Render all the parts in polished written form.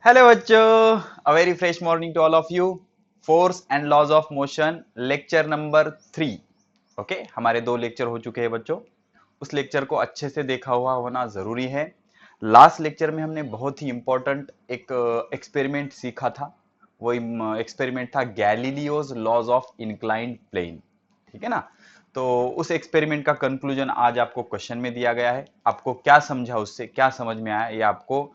Hello बच्चों, a very fresh morning to all of you. Force and laws of motion lecture number 3। Okay, हमारे 2 lecture हो चुके हैं बच्चों। उस लेक्चर को अच्छे से देखा हुआ होना जरूरी है। लास्ट लेक्चर में हमने बहुत ही इंपॉर्टेंट एक एक्सपेरिमेंट सीखा था। वो एक्सपेरिमेंट था Galileo's laws of inclined plane. ठीक है ना। तो उस एक्सपेरिमेंट का कंक्लूजन आज आपको क्वेश्चन में दिया गया है। आपको क्या समझा, उससे क्या समझ में आया, ये आपको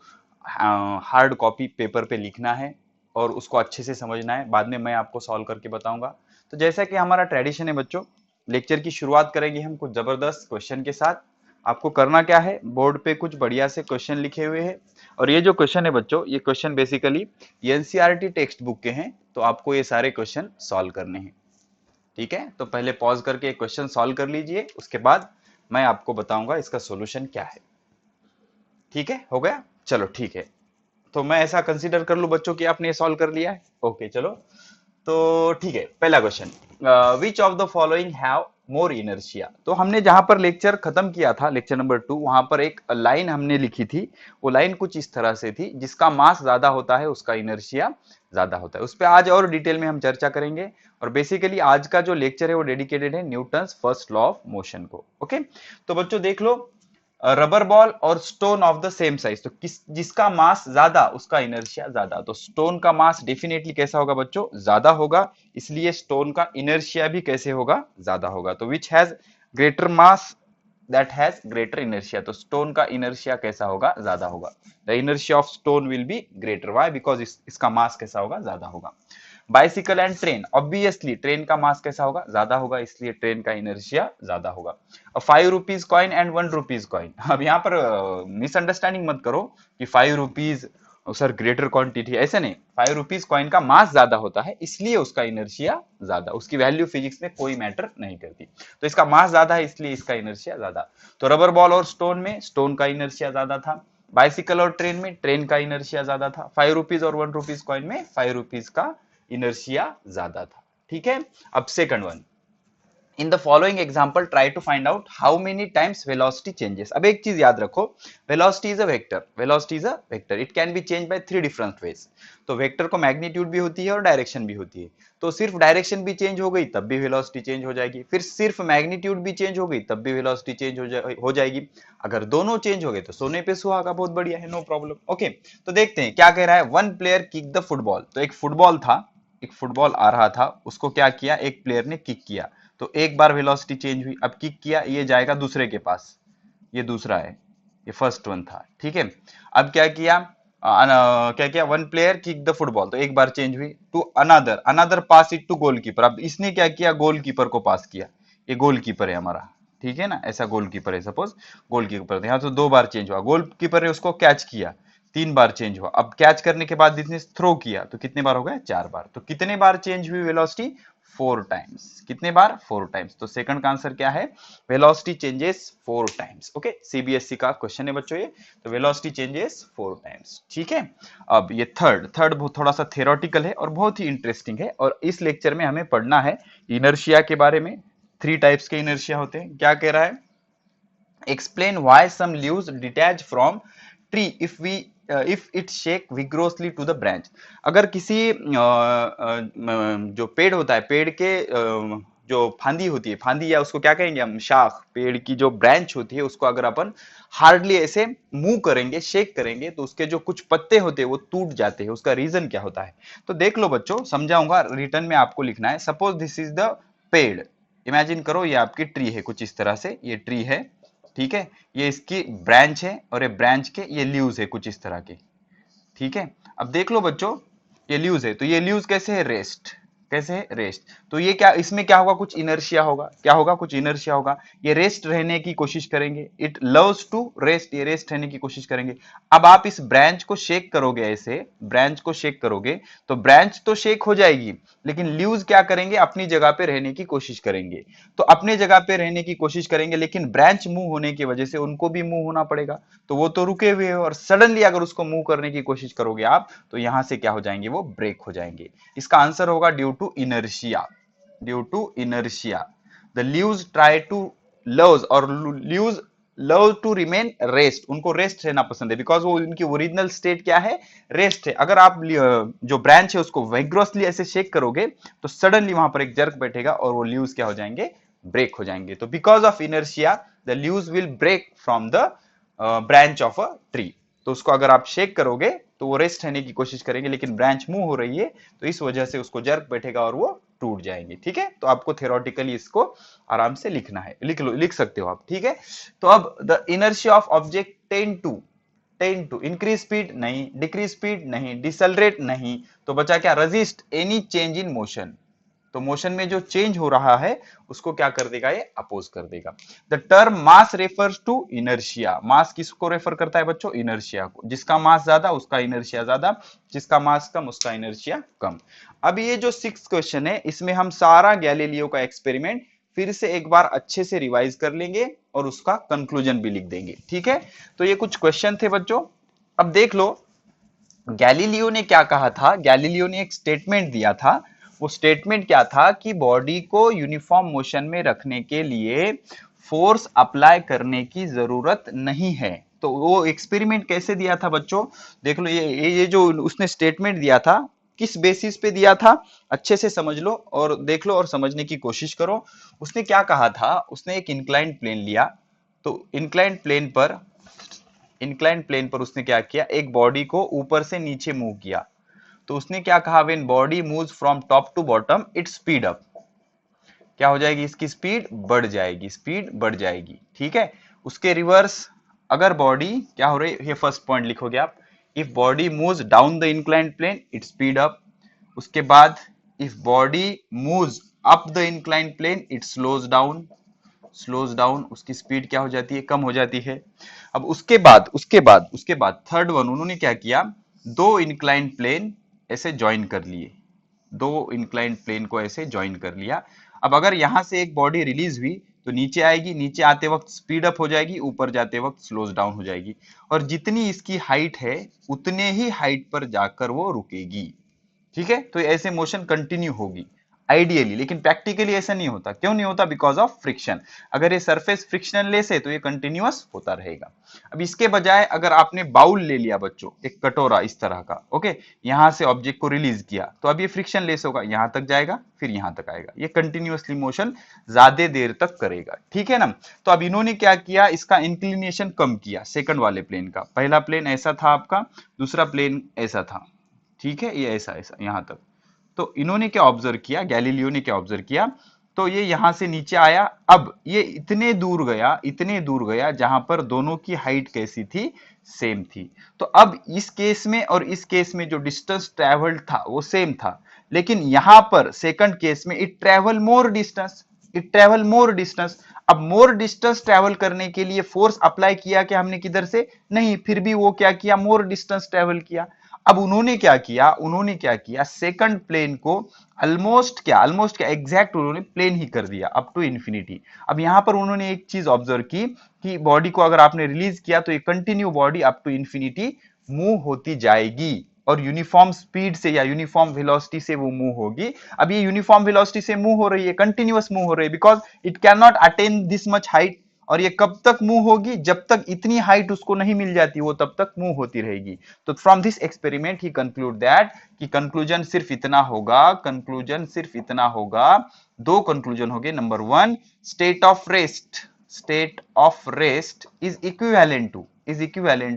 हार्ड कॉपी पेपर पे लिखना है और उसको अच्छे से समझना है। बाद में मैं आपको सॉल्व करके बताऊंगा। तो जैसा कि हमारा ट्रेडिशन है बच्चों, लेक्चर की शुरुआत करेंगे हम कुछ जबरदस्त क्वेश्चन के साथ। आपको करना क्या है, बोर्ड पे कुछ बढ़िया से क्वेश्चन लिखे हुए हैं। और ये जो क्वेश्चन है बच्चों, ये question basically NCERT text book के हैं। तो आपको ये सारे क्वेश्चन सॉल्व करने हैं। ठीक है, तो पहले पॉज करके क्वेश्चन सॉल्व कर लीजिए, उसके बाद मैं आपको बताऊंगा इसका सॉल्यूशन क्या है। ठीक है, हो गया, चलो ठीक है। तो मैं ऐसा कंसीडर कर लूं बच्चों कि आपने सॉल्व कर लिया है। ओके चलो, तो ठीक है। पहला question, which of the following have more inertia. तो हमने जहां पर लेक्चर खत्म किया था, लेक्चर नंबर 2, वहां पर एक लाइन हमने लिखी थी। वो लाइन कुछ इस तरह से थी, जिसका मास ज्यादा होता है उसका इनर्शिया ज्यादा होता है। उस पर आज और डिटेल में हम चर्चा करेंगे। और बेसिकली आज का जो लेक्चर है वो डेडिकेटेड है Newton's first law of motion को। ओके, तो बच्चों देख लो, रबर बॉल और stone of the same size, तो किस जिसका मास ज्यादा उसका इनर्शिया ज्यादा। तो स्टोन का मास डेफिनेटली कैसा होगा बच्चों, ज्यादा होगा। इसलिए स्टोन का इनर्शिया भी कैसे होगा, ज्यादा होगा। तो which has greater mass that has greater inertia. तो स्टोन का इनर्शिया कैसा होगा, ज्यादा होगा। The inertia of stone will be greater. Why? Because इसका मास कैसा होगा, ज्यादा होगा। Bicycle and train, obviously train का मास कैसा होगा, ज्यादा होगा, इसलिए ट्रेन का इनर्शिया ज्यादा होगा। 5 rupees coin and 1 rupees coin, अब यहाँ पर मिसअंडरस्टैंडिंग मत करो कि 5 रुपीज सर ग्रेटर क्वांटिटी, ऐसे नहीं। 5 रुपीज कॉइन का मास ज्यादा होता है, इसलिए उसका इनर्शिया ज्यादा। उसकी वैल्यू फिजिक्स में कोई मैटर नहीं करती। तो इसका मास ज्यादा है, इसलिए इसका इनर्शिया ज्यादा। तो रबर बॉल और स्टोन में स्टोन का इनर्शिया ज्यादा था। बाइसिकल और ट्रेन में ट्रेन का इनर्शिया ज्यादा था। 5 रुपीज और 1 रुपीज कॉइन में 5 रुपीज का इनर्शिया ज्यादा था। ठीक है, अब second one, in the following example try to find out how many times velocity changes. अब एक चीज याद रखो, velocity is a vector, velocity is a vector, it can be change by 3 different ways. तो वेक्टर को magnitude भी होती है और डायरेक्शन भी होती है। तो सिर्फ डायरेक्शन भी चेंज हो गई तब भी वेलोसिटी चेंज हो जाएगी, फिर सिर्फ मैग्नीट्यूड भी चेंज हो गई तब भी वेलोसिटी चेंज हो जाएगी। अगर दोनों चेंज हो गए तो सोने पे सुहागा, बहुत बढ़िया है, नो प्रॉब्लम। ओके, तो देखते हैं क्या कह रहा है। One player kick the football, तो एक फुटबॉल था, एक फुटबॉल आ रहा था, उसको क्या किया, एक प्लेयर ने किक किया। तो एक बार वेलोसिटी चेंज हुई, अब किक किया, ये जाएगा दूसरे के पास, ये दूसरा है, ये फर्स्ट वन था। ठीक है, अब क्या किया, क्या किया, one player kick the football, तो एक बार चेंज हुई to another, another pass it to goalkeeper. अब इसने क्या किया, गोलकीपर को पास किया। ये गोलकीपर है हमारा, ठीक है ना, ऐसा गोलकीपर है, सपोज गोलकीपर, यहाँ तो 2 बार चेंज हुआ। गोलकीपर ने उसको कैच किया, 3 बार चेंज हुआ। अब कैच करने के बाद इसने थ्रो किया, तो कितने बार हो गया, 4 बार। तो कितने बार चेंज हुई वेलोसिटी, 4 टाइम्स। कितने बार, 4 टाइम्स। तो सेकंड का आंसर क्या है, velocity changes 4 times. Okay, CBSE का क्वेश्चन है बच्चों ये। तो वेलोसिटी चेंजेस 4 टाइम्स। ठीक है, अब ये थर्ड थर्ड थोड़ा सा थ्योरेटिकल है और बहुत ही इंटरेस्टिंग है। और इस लेक्चर में हमें पढ़ना है इनर्शिया के बारे में। 3 टाइप्स के इनर्शिया होते हैं। क्या कह रहा है, explain why some leaves detach from tree if it shake vigorously to the branch। अगर किसी जो पेड़ होता है, पेड़ के जो फांदी होती है, फांदी या उसको क्या कहेंगे हम, शाख, पेड़ की जो ब्रांच होती है, उसको अगर अपन हार्डली ऐसे मूव करेंगे, शेक करेंगे, तो उसके जो कुछ पत्ते होते हैं वो टूट जाते हैं। उसका रीजन क्या होता है, तो देख लो बच्चों, समझाऊंगा, रिटर्न में आपको लिखना है। सपोज दिस इज द पेड़, इमेजिन करो ये आपकी ट्री है, कुछ इस तरह से ये ट्री है। ठीक है, ये इसकी ब्रांच है और ये ब्रांच के ये लीव्स है कुछ इस तरह के। ठीक है, अब देख लो बच्चों, ये ल्यूज है, तो ये ल्यूज कैसे है, रेस्ट, कैसे है, रेस्ट। तो ये क्या, इसमें क्या होगा, कुछ इनर्शिया होगा, क्या होगा, कुछ इनर्शिया होगा। ये रेस्ट रहने की कोशिश करेंगे, इट लव्स टू रेस्ट, ये रेस्ट रहने की कोशिश करेंगे। अब आप इस ब्रांच को शेक करोगे, ऐसे ब्रांच को शेक करोगे, तो ब्रांच तो शेक हो जाएगी, लेकिन ल्यूज क्या करेंगे, अपनी जगह पे रहने की कोशिश करेंगे। तो अपने जगह पे रहने की कोशिश करेंगे, लेकिन ब्रांच मूव होने की वजह से उनको भी मूव होना पड़ेगा। तो वो तो रुके हुए हैं, और सडनली अगर उसको मूव करने की कोशिश करोगे आप, तो यहां से क्या हो जाएंगे, वो ब्रेक हो जाएंगे। इसका आंसर होगा due to inertia, due to inertia the leaves try to loves, और leaves love to remain rest, उनको रेस्ट रहना पसंद है, बिकॉज वो उनकी ओरिजिनल स्टेट क्या है, रेस्ट है। अगर आप जो ब्रांच है उसको वेग्रोसली ऐसे शेक करोगे तो सडनली वहां पर एक जर्क बैठेगा और वो लीव्स क्या हो जाएंगे, ब्रेक हो जाएंगे। तो because of inertia the leaves will break from the branch of a tree. तो उसको अगर आप शेक करोगे तो वो रेस्ट रहने की कोशिश करेंगे, लेकिन ब्रांच मूव हो रही है तो इस वजह से उसको जर्क बैठेगा और वो टूट जाएंगे। ठीक है, तो आपको थ्योरेटिकली इसको आराम से लिखना है, लिख लो, लिख सकते हो आप। ठीक है, तो अब the inertia of object tend to increase speed नहीं, डिक्रीज स्पीड नहीं, डिसलरेट नहीं, तो बचा क्या, resist any change in motion. तो मोशन में जो चेंज हो रहा है उसको क्या कर देगा, ये अपोज कर देगा। The term mass refers to inertia, mass किसको रेफर करता है बच्चों, इनर्शिया को। जिसका मास ज्यादा उसका इनर्शिया ज्यादा, जिसका मास कम उसका इनर्शिया कम। अब ये जो 6th क्वेश्चन है इसमें हम सारा गैलीलियो का एक्सपेरिमेंट फिर से एक बार अच्छे से रिवाइज कर लेंगे और उसका कंक्लूजन भी लिख देंगे। ठीक है, तो ये कुछ क्वेश्चन थे बच्चों। अब देख लो गैलीलियो ने क्या कहा था, गैलीलियो ने एक स्टेटमेंट दिया था। वो स्टेटमेंट क्या था कि बॉडी को यूनिफॉर्म मोशन में रखने के लिए फोर्स अप्लाई करने की जरूरत नहीं है। तो वो एक्सपेरिमेंट कैसे दिया था बच्चों, देख लो। ये जो उसने स्टेटमेंट दिया था किस बेसिस पे दिया था, अच्छे से समझ लो और देख लो और समझने की कोशिश करो। उसने क्या कहा था, उसने एक इंक्लाइंड प्लेन लिया, तो इंक्लाइंड प्लेन पर उसने क्या किया, एक बॉडी को ऊपर से नीचे मूव किया। तो उसने क्या कहा, when body moves from top to bottom it speed up, क्या हो जाएगी, इसकी स्पीड बढ़ जाएगी, स्पीड बढ़ जाएगी। ठीक है, उसके रिवर्स अगर बॉडी क्या हो रही है, ये फर्स्ट पॉइंट लिखोगे आप, if body moves down the inclined plane it speed up. उसके बाद if body moves up the inclined plane it slows down, उसकी स्पीड क्या हो जाती है, कम हो जाती है। अब उसके बाद थर्ड वन उन्होंने क्या किया, दो इंक्लाइंड प्लेन ऐसे ज्वाइन कर लिए, दो इंक्लाइंड प्लेन को ऐसे ज्वाइन कर लिया। अब अगर यहां से एक बॉडी रिलीज हुई तो नीचे आएगी, नीचे आते वक्त स्पीड अप हो जाएगी, ऊपर जाते वक्त स्लोज डाउन हो जाएगी, और जितनी इसकी हाइट है उतने ही हाइट पर जाकर वो रुकेगी। ठीक है, तो ऐसे मोशन कंटिन्यू होगी आइडियली, लेकिन प्रैक्टिकली ऐसा नहीं होता। क्यों नहीं होता, बिकॉज ऑफ फ्रिक्शन। अगर ये सरफेस फ्रिक्शनलेस है तो ये कंटिन्यूअस होता रहेगा। अब इसके बजाय अगर आपने बाउल ले लिया बच्चों, एक कटोरा इस तरह का, ओके, यहां से ऑब्जेक्ट को रिलीज किया तो अब ये फ्रिक्शनलेस होगा, यहां तक जाएगा फिर यहां तक आएगा, ये कंटिन्यूअसली मोशन ज्यादा देर तक करेगा। ठीक है ना, तो अब इन्होंने क्या किया, इसका इंक्लिनेशन कम किया सेकंड वाले प्लेन का। पहला प्लेन ऐसा था आपका, दूसरा प्लेन ऐसा था, ठीक है, ये ऐसा ऐसा यहां तक। तो इन्होंने क्या ऑब्जर्व किया, गैलीलियो ने क्या ऑब्जर्व किया, तो ये यहां से नीचे आया, अब ये इतने दूर गया जहां पर दोनों की हाइट कैसी थी, सेम थी। तो अब इस केस में और इस केस में जो डिस्टेंस ट्रेवल्ड था वो सेम था, लेकिन यहां पर सेकंड केस में इट ट्रेवल मोर डिस्टेंस। अब मोर डिस्टेंस ट्रेवल करने के लिए फोर्स अप्लाई किया क्या हमने किधर से, नहीं, फिर भी वो क्या किया, मोर डिस्टेंस ट्रेवल किया। अब उन्होंने क्या किया सेकंड प्लेन को ऑलमोस्ट क्या एग्जैक्ट उन्होंने प्लेन ही कर दिया अप टू इंफिनिटी। अब यहां पर उन्होंने एक चीज ऑब्जर्व की कि बॉडी को अगर आपने रिलीज किया तो ये continue body up to infinity move होती जाएगी और यूनिफॉर्म स्पीड से या यूनिफॉर्म वेलोसिटी से वो मूव होगी। अब ये यूनिफॉर्म वेलोसिटी से मूव हो रही है, कंटिन्यूअस मूव हो रही है, because it can not attain this much height. और ये कब तक मूव होगी, जब तक इतनी हाइट उसको नहीं मिल जाती वो तब तक मूव होती रहेगी। तो from this experiment he conclude that कि कंक्लूजन सिर्फ इतना होगा, दो कंक्लूजन हो गए। Number one, state of rest is equivalent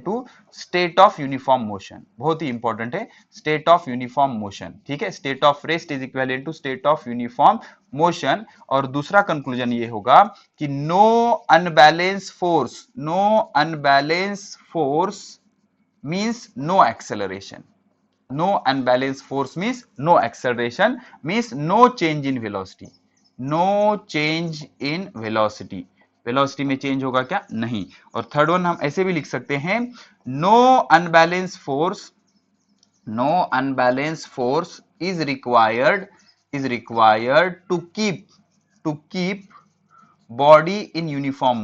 to state of uniform motion. बहुत ही इंपॉर्टेंट है, स्टेट ऑफ यूनिफॉर्म मोशन। ठीक है, state of rest is equivalent to state of uniform motion. और दूसरा कंक्लूजन ये होगा कि no unbalance force means no acceleration. No unbalance force means no acceleration, means no change in velocity. Velocity में change होगा क्या, नहीं। और थर्ड वन हम ऐसे भी लिख सकते हैं, no unbalance force is required to keep body in uniform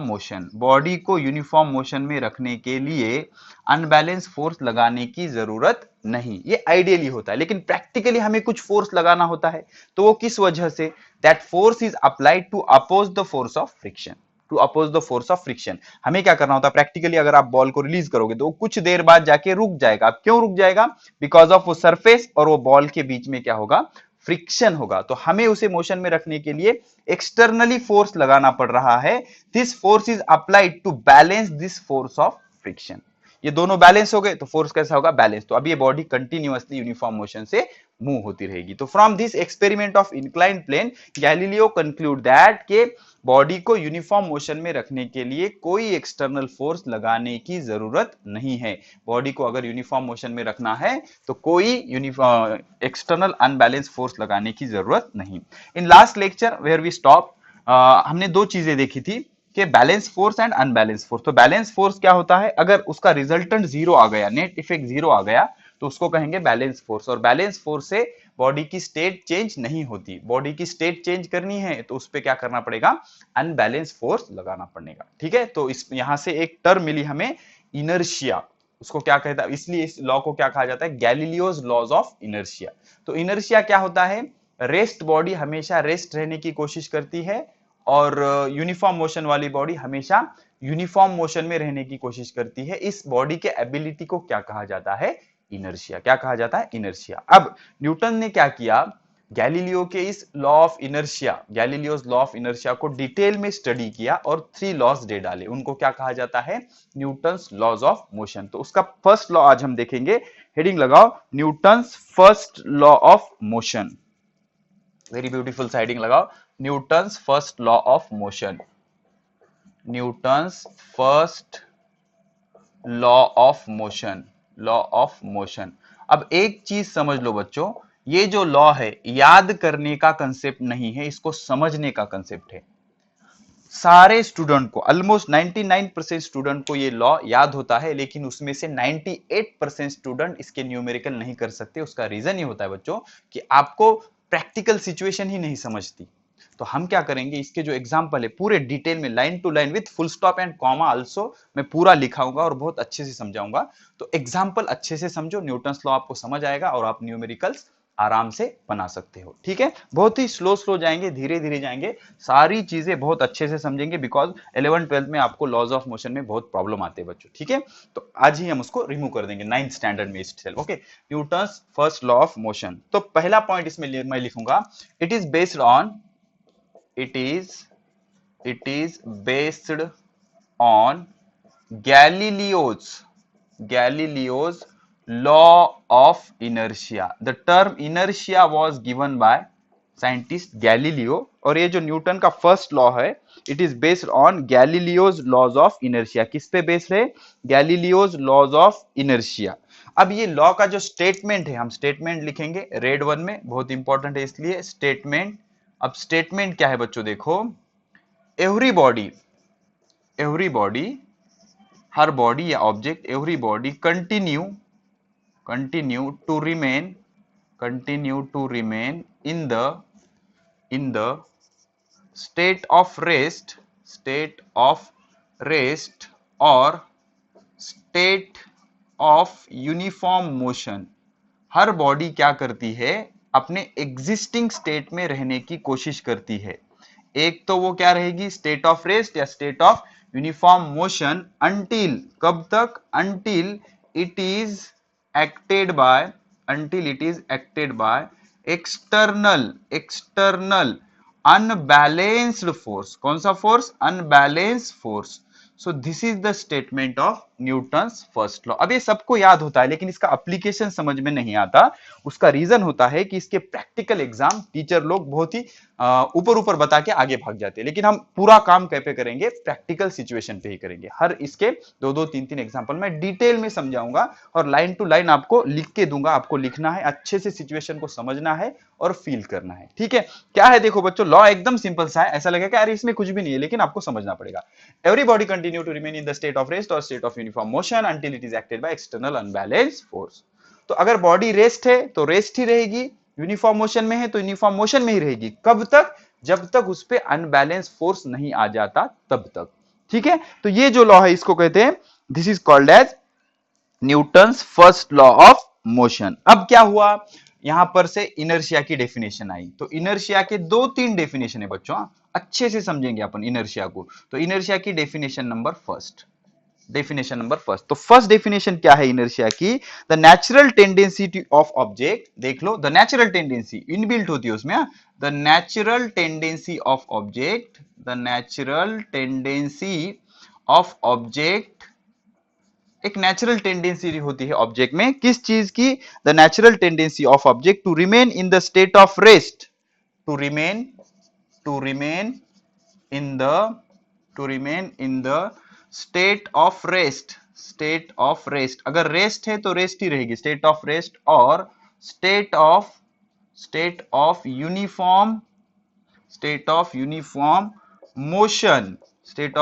motion. Body को यूनिफॉर्म मोशन में रखने के लिए अनबैलेंस फोर्स लगाने की जरूरत नहीं, ये आइडियली होता है, लेकिन प्रैक्टिकली हमें कुछ फोर्स लगाना होता है। तो वो किस वजह से? That force is applied to oppose the force of friction, to oppose the force of friction. हमें क्या करना होता है प्रैक्टिकली? अगर आप बॉल को रिलीज करोगे तो वो कुछ देर बाद जाके रुक जाएगा। अब क्यों रुक जाएगा? बिकॉज ऑफ वो सरफेस और वो बॉल के बीच में क्या होगा? फ्रिक्शन होगा। तो हमें उसे मोशन में रखने के लिए एक्सटर्नली फोर्स लगाना पड़ रहा है। This force is applied to balance this force of friction. ये दोनों बैलेंस हो गए तो फोर्स कैसा होगा? बैलेंस। तो अब ये बॉडी कंटिन्यूअसली यूनिफॉर्म मोशन से मूव होती रहेगी। तो from this experiment of inclined plane Galileo conclude that के बॉडी को यूनिफॉर्म मोशन में रखने के लिए कोई एक्सटर्नल फोर्स लगाने की जरूरत नहीं है। बॉडी को अगर यूनिफॉर्म मोशन में रखना है तो कोई एक्सटर्नल अनबैलेंस फोर्स लगाने की जरूरत नहीं। In last lecture where we stop, हमने दो चीजें देखी थी कि balance force and unbalance force. तो बैलेंस फोर्स क्या होता है? अगर उसका रिजल्टेंट जीरो आ गया, नेट इफेक्ट जीरो आ गया, तो उसको कहेंगे बैलेंस फोर्स। और बैलेंस फोर्स से बॉडी की स्टेट चेंज नहीं होती। बॉडी की स्टेट चेंज करनी है तो उस पर क्या करना पड़ेगा? अनबैलेंस फोर्स लगाना पड़ेगा। ठीक है, तो इस यहां से एक टर्म मिली हमें, इनर्शिया। उसको क्या कहता है? इसलिए इस लॉ को क्या कहा जाता है? Galileo's laws of inertia. तो इनर्शिया क्या होता है? रेस्ट बॉडी हमेशा रेस्ट रहने की कोशिश करती है और यूनिफॉर्म मोशन वाली बॉडी हमेशा यूनिफॉर्म मोशन में रहने की कोशिश करती है। इस बॉडी के एबिलिटी को क्या कहा जाता है? इनर्शिया। क्या कहा जाता है? इनर्शिया। अब न्यूटन ने क्या किया? गैलीलियो के इस law of inertia, Galileo's law of inertia को डिटेल में स्टडी किया और 3 लॉज दे डाले। उनको क्या कहा जाता है? Newton's laws of motion. तो उसका फर्स्ट लॉ आज हम देखेंगे। हेडिंग लगाओ, Newton's first law of motion. Very beautiful सा हेडिंग लगाओ, Newton's first law of motion. Newton's first law of motion, law of motion. अब एक चीज समझ लो बच्चों, ये जो लॉ है याद करने का कंसेप्ट नहीं है, इसको समझने का कंसेप्ट है। सारे स्टूडेंट को, ऑलमोस्ट 99% स्टूडेंट को ये लॉ याद होता है, लेकिन उसमें से 98% स्टूडेंट इसके न्यूमेरिकल नहीं कर सकते। उसका रीजन ये होता है बच्चों कि आपको प्रैक्टिकल सिचुएशन ही नहीं समझती। तो हम क्या करेंगे, इसके जो एग्जाम्पल है पूरे डिटेल में line to line with full stop and comma also मैं पूरा लिखाऊंगा और बहुत अच्छे से समझाऊंगा। तो एग्जाम्पल अच्छे से समझो, न्यूटन्स लॉ आपको समझ आएगा और आप न्यूमेरिकल्स आराम से बना सकते हो। ठीक है, बहुत ही स्लो स्लो जाएंगे, धीरे धीरे जाएंगे, सारी चीजें बहुत अच्छे से समझेंगे। बिकॉज 11th-12th में आपको लॉज ऑफ मोशन में बहुत प्रॉब्लम आते हैं बच्चों। ठीक है, तो आज ही हम उसको रिमूव कर देंगे 9th स्टैंडर्ड में इससे। Okay, Newton's first law of motion. तो पहला पॉइंट इसमें मैं लिखूंगा, it is based on, it is based on Galileo's law of inertia. The term inertia was given by scientist Galileo. और ये जो न्यूटन का फर्स्ट लॉ है, it is based on Galileo's laws of inertia. किस पे based है? Galileo's laws of inertia. अब ये लॉ का जो स्टेटमेंट है, हम स्टेटमेंट लिखेंगे रेड वन में, बहुत इंपॉर्टेंट है इसलिए स्टेटमेंट। अब स्टेटमेंट क्या है बच्चों? देखो, एवरी बॉडी, हर बॉडी या object, every body continue to remain in the state of rest और स्टेट ऑफ यूनिफॉर्म मोशन। हर बॉडी क्या करती है? अपने एग्जिस्टिंग स्टेट में रहने की कोशिश करती है। एक तो वो क्या रहेगी? स्टेट ऑफ रेस्ट या state of uniform motion, until, कब तक? Until it is acted by external unbalanced force. कौन सा force? Unbalanced force. So this is the statement of Newton's first law. अब ये सबको याद होता है, लेकिन इसका एप्लीकेशन समझ में नहीं आता। उसका रीजन होता है कि इसके प्रैक्टिकल एग्जाम टीचर लोग बहुत ही ऊपर बता के आगे भाग जाते हैं। लेकिन हम पूरा काम कैसे करेंगे? प्रैक्टिकल सिचुएशन पे ही करेंगे। हर इसके 2-2, 3-3 एग्जाम्पल मैं डिटेल में समझाऊंगा और लाइन टू लाइन आपको लिख के दूंगा। आपको लिखना है, अच्छे से सिचुएशन को समझना है और फील करना है। ठीक है, क्या है देखो बच्चों, लॉ एकदम सिंपल सा है। ऐसा लगेगा अरे इसमें कुछ भी नहीं है, लेकिन आपको समझना पड़ेगा। Everybody continue to remain in the state of rest और state of uniform motion until it is acted by external unbalanced force. तो अगर बॉडी रेस्ट है तो रेस्ट ही रहेगी, यूनिफॉर्म मोशन में है तो यूनिफॉर्म मोशन में ही रहेगी। कब तक? जब तक उस पे अनबैलेंस फोर्स नहीं आ जाता तब तक। ठीक है, तो ये जो लॉ है इसको कहते हैं, this is called as Newton's first law of motion. अब क्या हुआ, यहां पर से इनर्शिया की डेफिनेशन आई। तो इनर्शिया के दो तीन डेफिनेशन है बच्चों, अच्छे से समझेंगे अपन इनर्शिया को। तो इनर्शिया की डेफिनेशन नंबर फर्स्ट, तो फर्स्ट डेफिनेशन क्या है इनर्शिया की, the natural tendency of object, देख लो द नेचुरल टेंडेंसी इनबिल्ट होती है उसमें, the natural tendency of object, the natural tendency of object, एक नेचुरल टेंडेंसी होती है ऑब्जेक्ट में, किस चीज की, the natural tendency of object to remain in the state of rest, to remain in the in the state of rest, अगर rest है तो रेस्ट ही रहेगी, स्टेट ऑफ रेस्ट, और state of uniform motion, state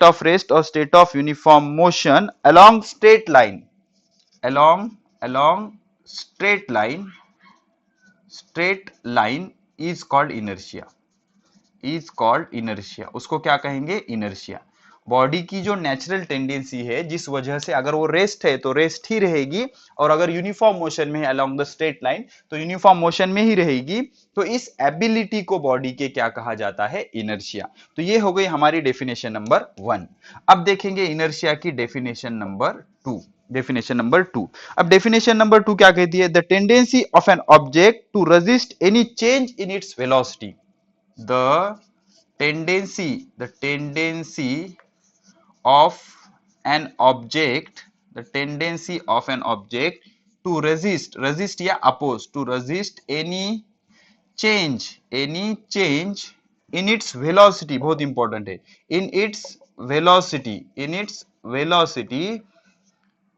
of rest और state of uniform motion along straight line, along straight line is called inertia, उसको क्या कहेंगे, इनर्शिया। बॉडी की जो नेचुरल टेंडेंसी है, जिस वजह से अगर वो रेस्ट है तो रेस्ट ही रहेगी, और अगर यूनिफॉर्म मोशन में है अलोंग द स्ट्रेट लाइन तो यूनिफॉर्म मोशन में ही रहेगी। तो इस एबिलिटी को बॉडी के क्या कहा जाता है, इनर्शिया। तो ये हो गई हमारी डेफिनेशन नंबर 1। अब देखेंगे इनर्शिया की डेफिनेशन नंबर 2। अब डेफिनेशन नंबर 2 क्या कहती है, the tendency of an object to resist any change in its velocity, the tendency of an object to resist या oppose, to resist any change in its velocity, बहुत important है, in its velocity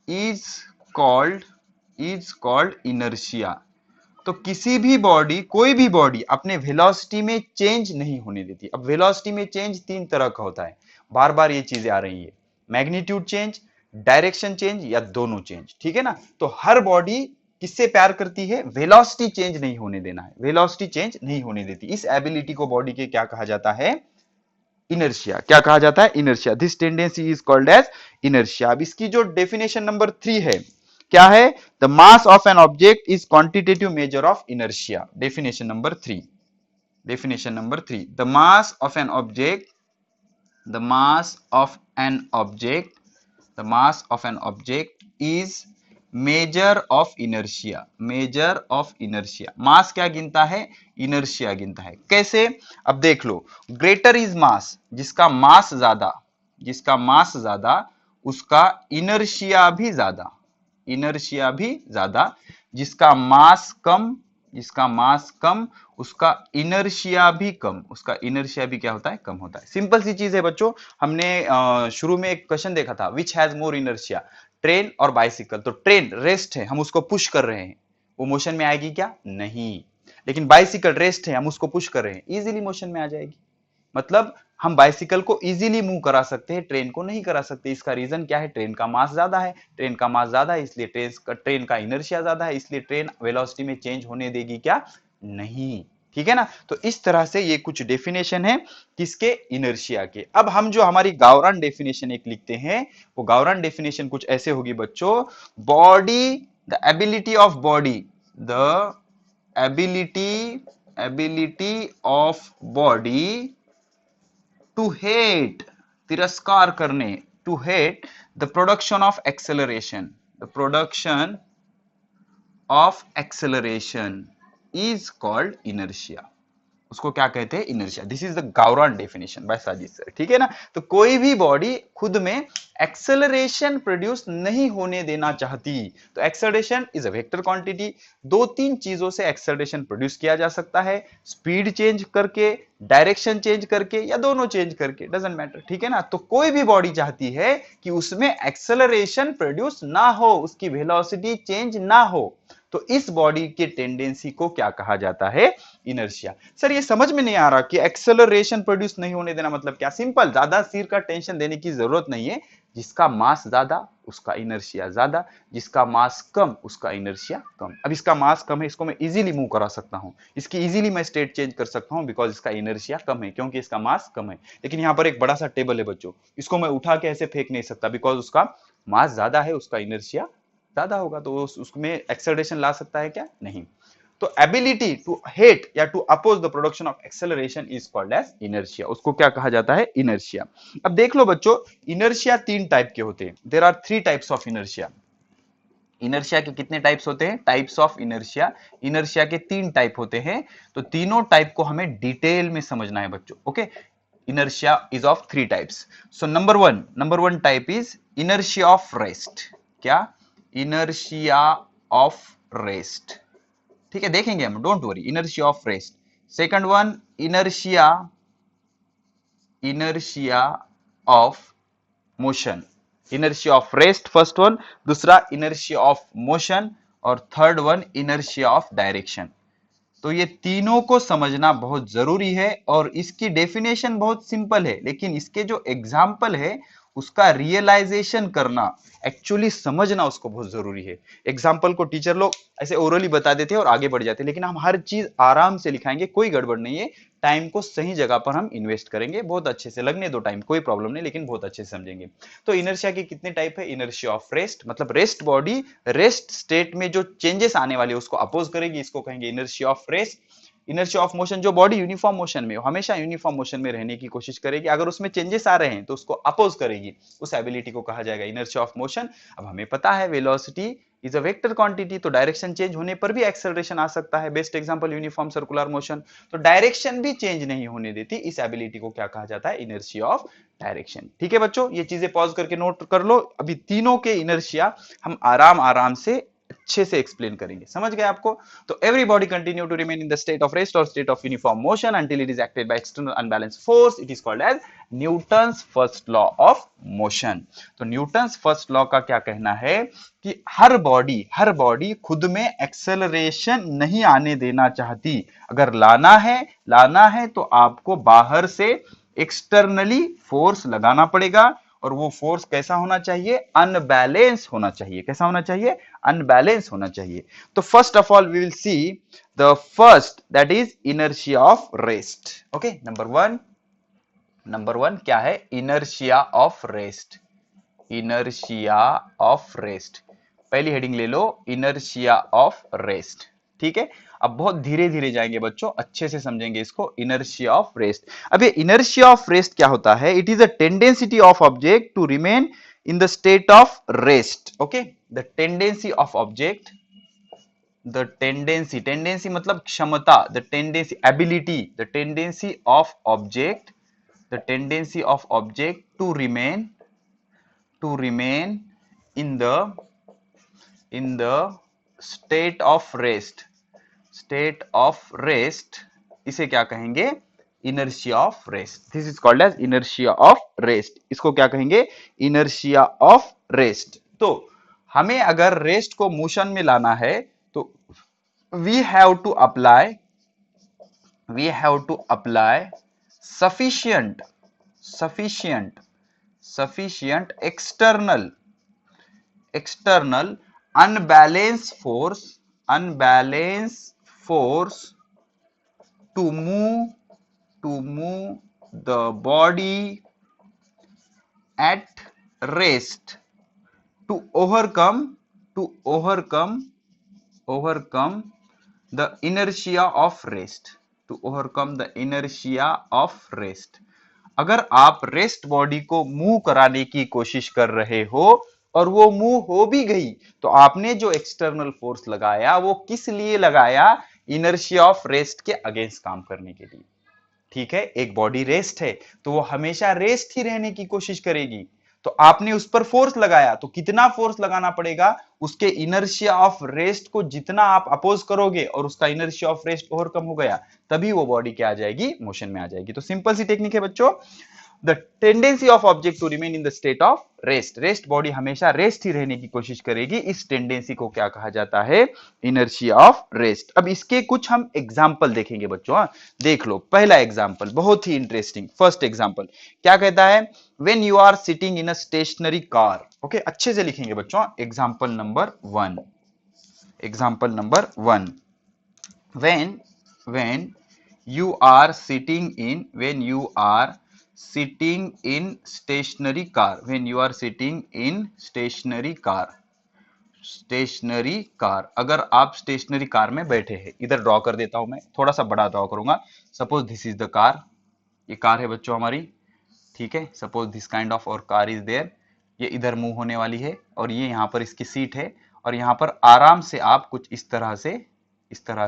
is called inertia। तो किसी भी body, कोई भी body अपने velocity में चेंज नहीं होने देती। अब वेलोसिटी में चेंज तीन तरह का होता है, बार बार ये चीजें आ रही है, मैग्नीट्यूड चेंज, डायरेक्शन चेंज, या दोनों चेंज, ठीक है ना। तो हर बॉडी किससे प्यार करती है, वेलोसिटी चेंज नहीं होने देना है, वेलोसिटी चेंज नहीं होने देती। इस एबिलिटी को बॉडी के क्या कहा जाता है, इनर्शिया। क्या कहा जाता है, inertia. This tendency is called as inertia. अब इसकी जो डेफिनेशन नंबर 3 है, क्या है, the mass of an object is quantitative measure of inertia. Definition number 3, the mass of an object is measure of inertia, mass क्या गिनता है, inertia गिनता है। कैसे, अब देख लो, ग्रेटर इज मास, जिसका मास ज्यादा उसका इनर्शिया भी ज्यादा, जिसका मास कम उसका इनर्शिया भी क्या होता है, कम होता है। सिंपल सी चीज है बच्चों, हमने शुरू में एक क्वेश्चन देखा था, which has more inertia, train और बाइसिकल। तो ट्रेन रेस्ट है, हम उसको पुश कर रहे हैं, वो मोशन में आएगी क्या, नहीं। लेकिन बाइसिकल रेस्ट है, हम उसको पुश कर रहे हैं, इजीली मोशन में आ जाएगी। मतलब हम बाइसिकल को इजीली मूव करा सकते हैं, ट्रेन को नहीं करा सकते। इसका रीजन क्या है, ट्रेन का मास ज्यादा है, इसलिए ट्रेन का इनर्शिया ज्यादा है, इसलिए ट्रेन वेलोसिटी में चेंज होने देगी क्या, नहीं। ठीक है ना। तो इस तरह से ये कुछ डेफिनेशन है किसके, इनर्शिया के। अब हम जो हमारी गावरान डेफिनेशन एक लिखते हैं, वो गावरान डेफिनेशन कुछ ऐसे होगी बच्चों, body, the ability of body to hate, तिरस्कार करने, to hate the production of acceleration, is called inertia. उसको क्या कहते हैं, इनर्शिया। दिस इज द गावरान डेफिनेशन बाय साजिद सर, ठीक है ना। तो कोई भी बॉडी खुद में एक्सेलरेशन प्रोड्यूस नहीं होने देना चाहती। तो acceleration is a vector quantity, दो तीन चीजों से एक्सेलरेशन प्रोड्यूस किया जा सकता है, स्पीड चेंज करके, डायरेक्शन चेंज करके, या दोनों चेंज करके, डजंट मैटर, ठीक है ना। तो कोई भी बॉडी चाहती है कि उसमें एक्सेलरेशन प्रोड्यूस ना हो, उसकी वेलोसिटी चेंज ना हो। तो इस बॉडी के टेंडेंसी को क्या कहा जाता है, इनर्शिया। सर ये समझ में नहीं आ रहा कि एक्सेलरेशन प्रोड्यूस नहीं होने देना मतलब क्या। सिंपल, ज्यादा सिर का टेंशन देने की जरूरत नहीं है। जिसका मास ज्यादा उसका इनर्शिया ज्यादा, जिसका मास कम उसका इनर्शिया कम। अब इसका मास कम है, इसको मैं इजीली मूव करा सकता हूं, इसकी इजीली मैं स्टेट चेंज कर सकता हूं, बिकॉज इसका इनर्शिया कम है, क्योंकि इसका मास कम है। लेकिन यहां पर एक बड़ा सा टेबल है बच्चों, इसको मैं उठा के ऐसे फेंक नहीं सकता, बिकॉज उसका मास ज्यादा है, उसका इनर्शिया ज्यादा होगा, तो उसमें एक्सेलरेशन ला सकता है क्या? नहीं। तो एबिलिटी टू हेट या to oppose the production of acceleration is called as inertia. उसको क्या कहा जाता है? इनर्शिया। अब देख लो बच्चों, इनर्शिया 3 टाइप के होते हैं। There are 3 types of inertia. Inertia के कितने टाइप्स होते हैं? Types of inertia. इनर्शिया के 3 टाइप होते हैं, तो तीनों टाइप को हमें डिटेल में समझना है बच्चों। Okay, inertia is of 3 types. So number one type is inertia of rest. क्या? inertia of rest. ठीक है, देखेंगे हम, don't worry. inertia of rest. Second one, inertia of motion. inertia of rest first one, दूसरा inertia of motion, और third one inertia of direction. तो ये तीनों को समझना बहुत जरूरी है, और इसकी डेफिनेशन बहुत सिंपल है, लेकिन इसके जो एग्जाम्पल है उसका रियलाइजेशन करना, एक्चुअली समझना, उसको बहुत जरूरी है। एग्जाम्पल को टीचर लोग ऐसे ओरली बता देते हैं और आगे बढ़ जाते हैं, लेकिन हम हर चीज आराम से लिखाएंगे, कोई गड़बड़ नहीं है। टाइम को सही जगह पर हम इन्वेस्ट करेंगे, बहुत अच्छे से लगने दो टाइम, कोई प्रॉब्लम नहीं, लेकिन बहुत अच्छे से समझेंगे। तो इनर्शिया के कितने टाइप है? इनर्शिया ऑफ रेस्ट, मतलब रेस्ट बॉडी रेस्ट स्टेट में जो चेंजेस आने वाले उसको अपोज करेगी, इसको कहेंगे inertia of rest. Inertia of motion, जो बॉडी यूनिफॉर्म मोशन में, हमेशा यूनिफॉर्म मोशन में रहने की कोशिश करेगी, अगर उसमें चेंजेस आ रहे हैं तो उसको अपोज करेगी, उस एबिलिटी को कहा जाएगा इनर्शिया ऑफ मोशन। अब हमें पता है velocity is a vector quantity, तो डायरेक्शन चेंज होने पर भी एक्सेलरेशन आ सकता है। Best example uniform circular motion, तो डायरेक्शन भी चेंज नहीं होने देती, इस एबिलिटी को क्या कहा जाता है? Inertia of direction. ठीक है बच्चों, ये चीजें पॉज करके नोट कर लो। अभी तीनों के इनर्शिया हम आराम आराम से अच्छे से एक्सप्लेन करेंगे, समझ गए आपको? तो every body continue to remain in the state of rest और state of uniform motion until it is acted by external unbalanced force, it is called as Newton's first law of motion. तो Newton's first law का क्या कहना है कि हर body खुद में acceleration नहीं आने देना चाहती। अगर लाना है तो आपको बाहर से एक्सटर्नली फोर्स लगाना पड़ेगा, और वो फोर्स कैसा होना चाहिए? अनबैलेंस होना चाहिए। कैसा होना चाहिए? अनबैलेंस होना चाहिए। तो first of all we will see the first, that is inertia of rest. Okay, number one क्या है? Inertia of rest. Inertia of rest, पहली हेडिंग ले लो, इनर्शिया ऑफ रेस्ट। ठीक है, अब बहुत धीरे धीरे जाएंगे बच्चों, अच्छे से समझेंगे इसको। इनर्शिया ऑफ रेस्ट, अब ये इनर्शिया ऑफ रेस्ट क्या होता है? It is a tendency of object to remain in the state of rest. Okay, the tendency of object, the tendency मतलब क्षमता, the tendency ability, the tendency of object, the tendency of object to remain in the state of rest, इसे क्या कहेंगे? Inertia of rest. This is called as inertia of rest. इसको क्या कहेंगे? Inertia of rest. तो हमें अगर rest को मोशन में लाना है तो we have to apply sufficient external unbalanced force to move the body at rest to overcome the inertia of rest। अगर आप रेस्ट बॉडी को मूव कराने की कोशिश कर रहे हो और वो मूव हो भी गई, तो आपने जो एक्सटर्नल फोर्स लगाया वो किस लिए लगाया? इनर्शिया ऑफ रेस्ट के अगेंस्ट काम करने के लिए। ठीक है, एक बॉडी रेस्ट है तो वो हमेशा रेस्ट ही रहने की कोशिश करेगी, तो आपने उस पर फोर्स लगाया, तो कितना फोर्स लगाना पड़ेगा? उसके इनर्शिया ऑफ रेस्ट को जितना आप अपोज करोगे और उसका इनर्शिया ऑफ रेस्ट ओवरकम हो गया, तभी वो बॉडी क्या आ जाएगी? मोशन में आ जाएगी। तो सिंपल सी टेक्निक है बच्चों, the tendency of object to remain in the state of rest body हमेशा रेस्ट ही रहने की कोशिश करेगी, इस टेंडेंसी को क्या कहा जाता है? Inertia of rest. अब इसके कुछ हम एग्जांपल देखेंगे बच्चों। देख लो, पहला एग्जांपल बहुत ही इंटरेस्टिंग। फर्स्ट एग्जांपल क्या कहता है? When you are sitting in a stationary car. Okay, अच्छे से लिखेंगे बच्चों। Example number one, when you are sitting in stationary car, stationary car, अगर आप स्टेशनरी कार में बैठे हैं, इधर ड्रॉ कर देता हूं मैं, थोड़ा सा बड़ा ड्रॉ करूंगा। Suppose this is the car, ये कार है बच्चों हमारी, ठीक है। सपोज दिस काइंड ऑफ और कार इज देयर, ये इधर मूव होने वाली है और ये यहाँ पर इसकी सीट है और यहाँ पर आराम से आप कुछ इस तरह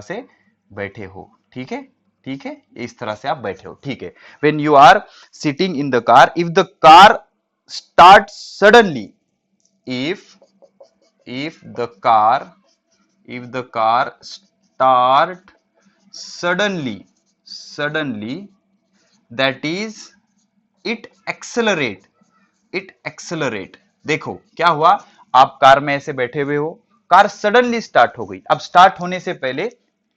से बैठे हो, ठीक है, ठीक है, इस तरह से आप बैठे हो, ठीक है। When you are sitting in the car, if the car start suddenly, if the car start suddenly, that is it accelerate। देखो क्या हुआ, आप कार में ऐसे बैठे हुए हो, कार सडनली स्टार्ट हो गई। अब स्टार्ट होने से पहले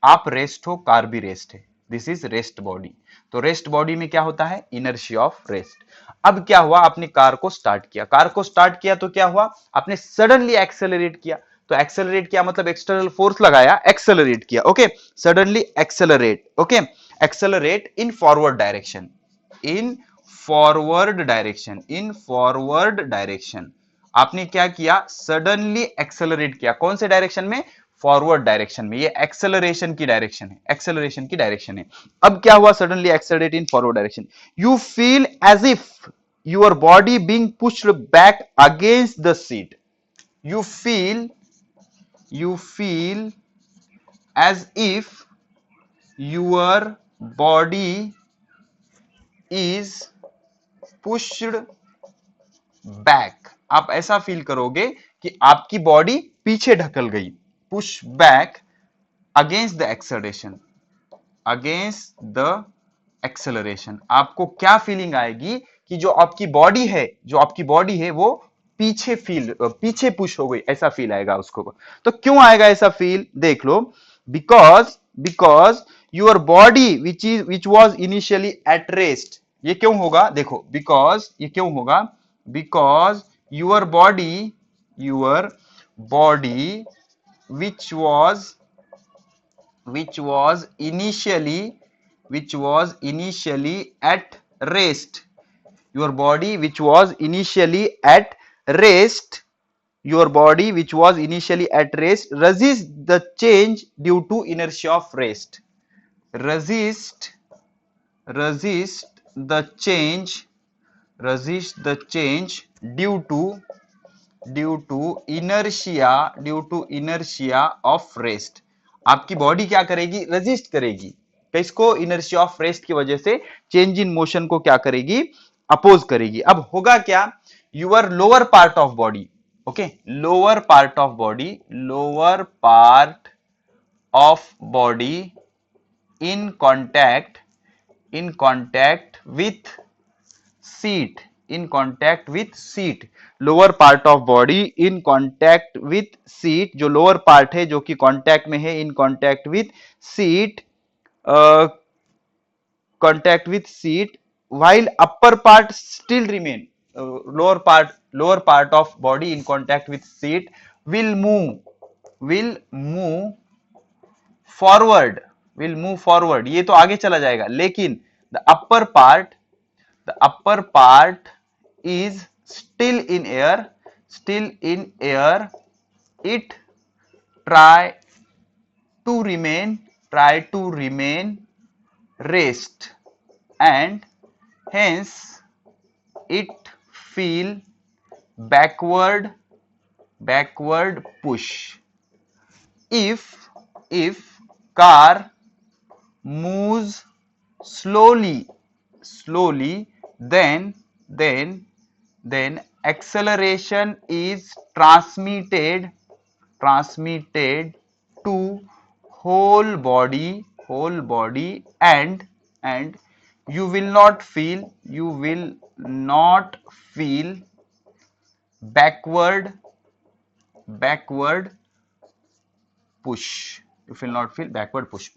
आप रेस्ट हो, कार भी रेस्ट है, दिस इज रेस्ट बॉडी। तो रेस्ट बॉडी में क्या होता है, इनर्शिया ऑफ रेस्ट। अब क्या हुआ, आपने कार को स्टार्ट किया, तो क्या हुआ, आपने सडनली एक्सेलरेट किया। तो एक्सेलरेट किया मतलब एक्सटर्नल फोर्स लगाया, एक्सेलरेट किया, okay. Suddenly accelerate, okay, accelerate in forward direction, in forward direction आपने क्या किया, सडनली एक्सेलरेट किया। कौन से डायरेक्शन में, फॉरवर्ड डायरेक्शन में। ये एक्सेलरेशन की डायरेक्शन है, अब क्या हुआ, suddenly accelerate in forward direction, you feel as if your body being pushed back against the seat. You feel as if your body is pushed back, आप ऐसा फील करोगे कि आपकी बॉडी पीछे ढकल गई, push back against the acceleration. आपको क्या फीलिंग आएगी कि जो आपकी बॉडी है वो पीछे पुश हो गई, ऐसा फील आएगा उसको। तो क्यों आएगा ऐसा फील, देख लो, because your body which was initially at rest. ये क्यों होगा, देखो, because your body which was initially at rest, your body which was initially at rest resist the change due to inertia of rest, resist the change due to inertia of rest। आपकी body क्या करेगी, resist करेगी, किसको, inertia of rest की वजह से change in motion को क्या करेगी, अपोज करेगी। अब होगा क्या, your lower part of body, okay, lower part of body in contact with seat, lower part of body in contact with seat, जो lower part है जो कि contact में है, in contact with seat, while upper part still remain, lower part of body in contact with seat will move forward, ये तो आगे चला जाएगा, लेकिन the upper part is still in air, it try to remain rest, and hence it feel backward push. If car moves slowly, then acceleration is transmitted to whole body, and you will not feel backward push,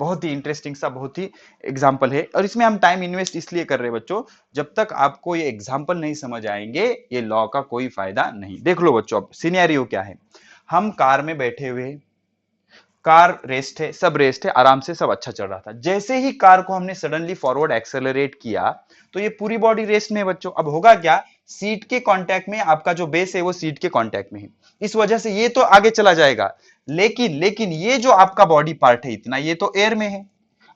बहुत ही interesting सा, बहुत ही example है। और इसमें हम time invest इसलिए कर रहे हैं बच्चों, जब तक आपको ये एग्जाम्पल नहीं समझ आएंगे ये लॉ का कोई फायदा नहीं। देख लो बच्चों, अब सिनेरियो क्या है, हम कार में बैठे हुए, कार रेस्ट है, सब रेस्ट है, आराम से सब अच्छा चल रहा था। जैसे ही कार को हमने सडनली फॉरवर्ड एक्सेलरेट किया तो ये पूरी बॉडी रेस्ट में बच्चों। अब होगा क्या, सीट के कांटेक्ट में, आपका जो बेस है वो सीट के कांटेक्ट में है, इस वजह से ये तो आगे चला जाएगा, लेकिन ये जो आपका बॉडी पार्ट है इतना, ये तो एयर में है,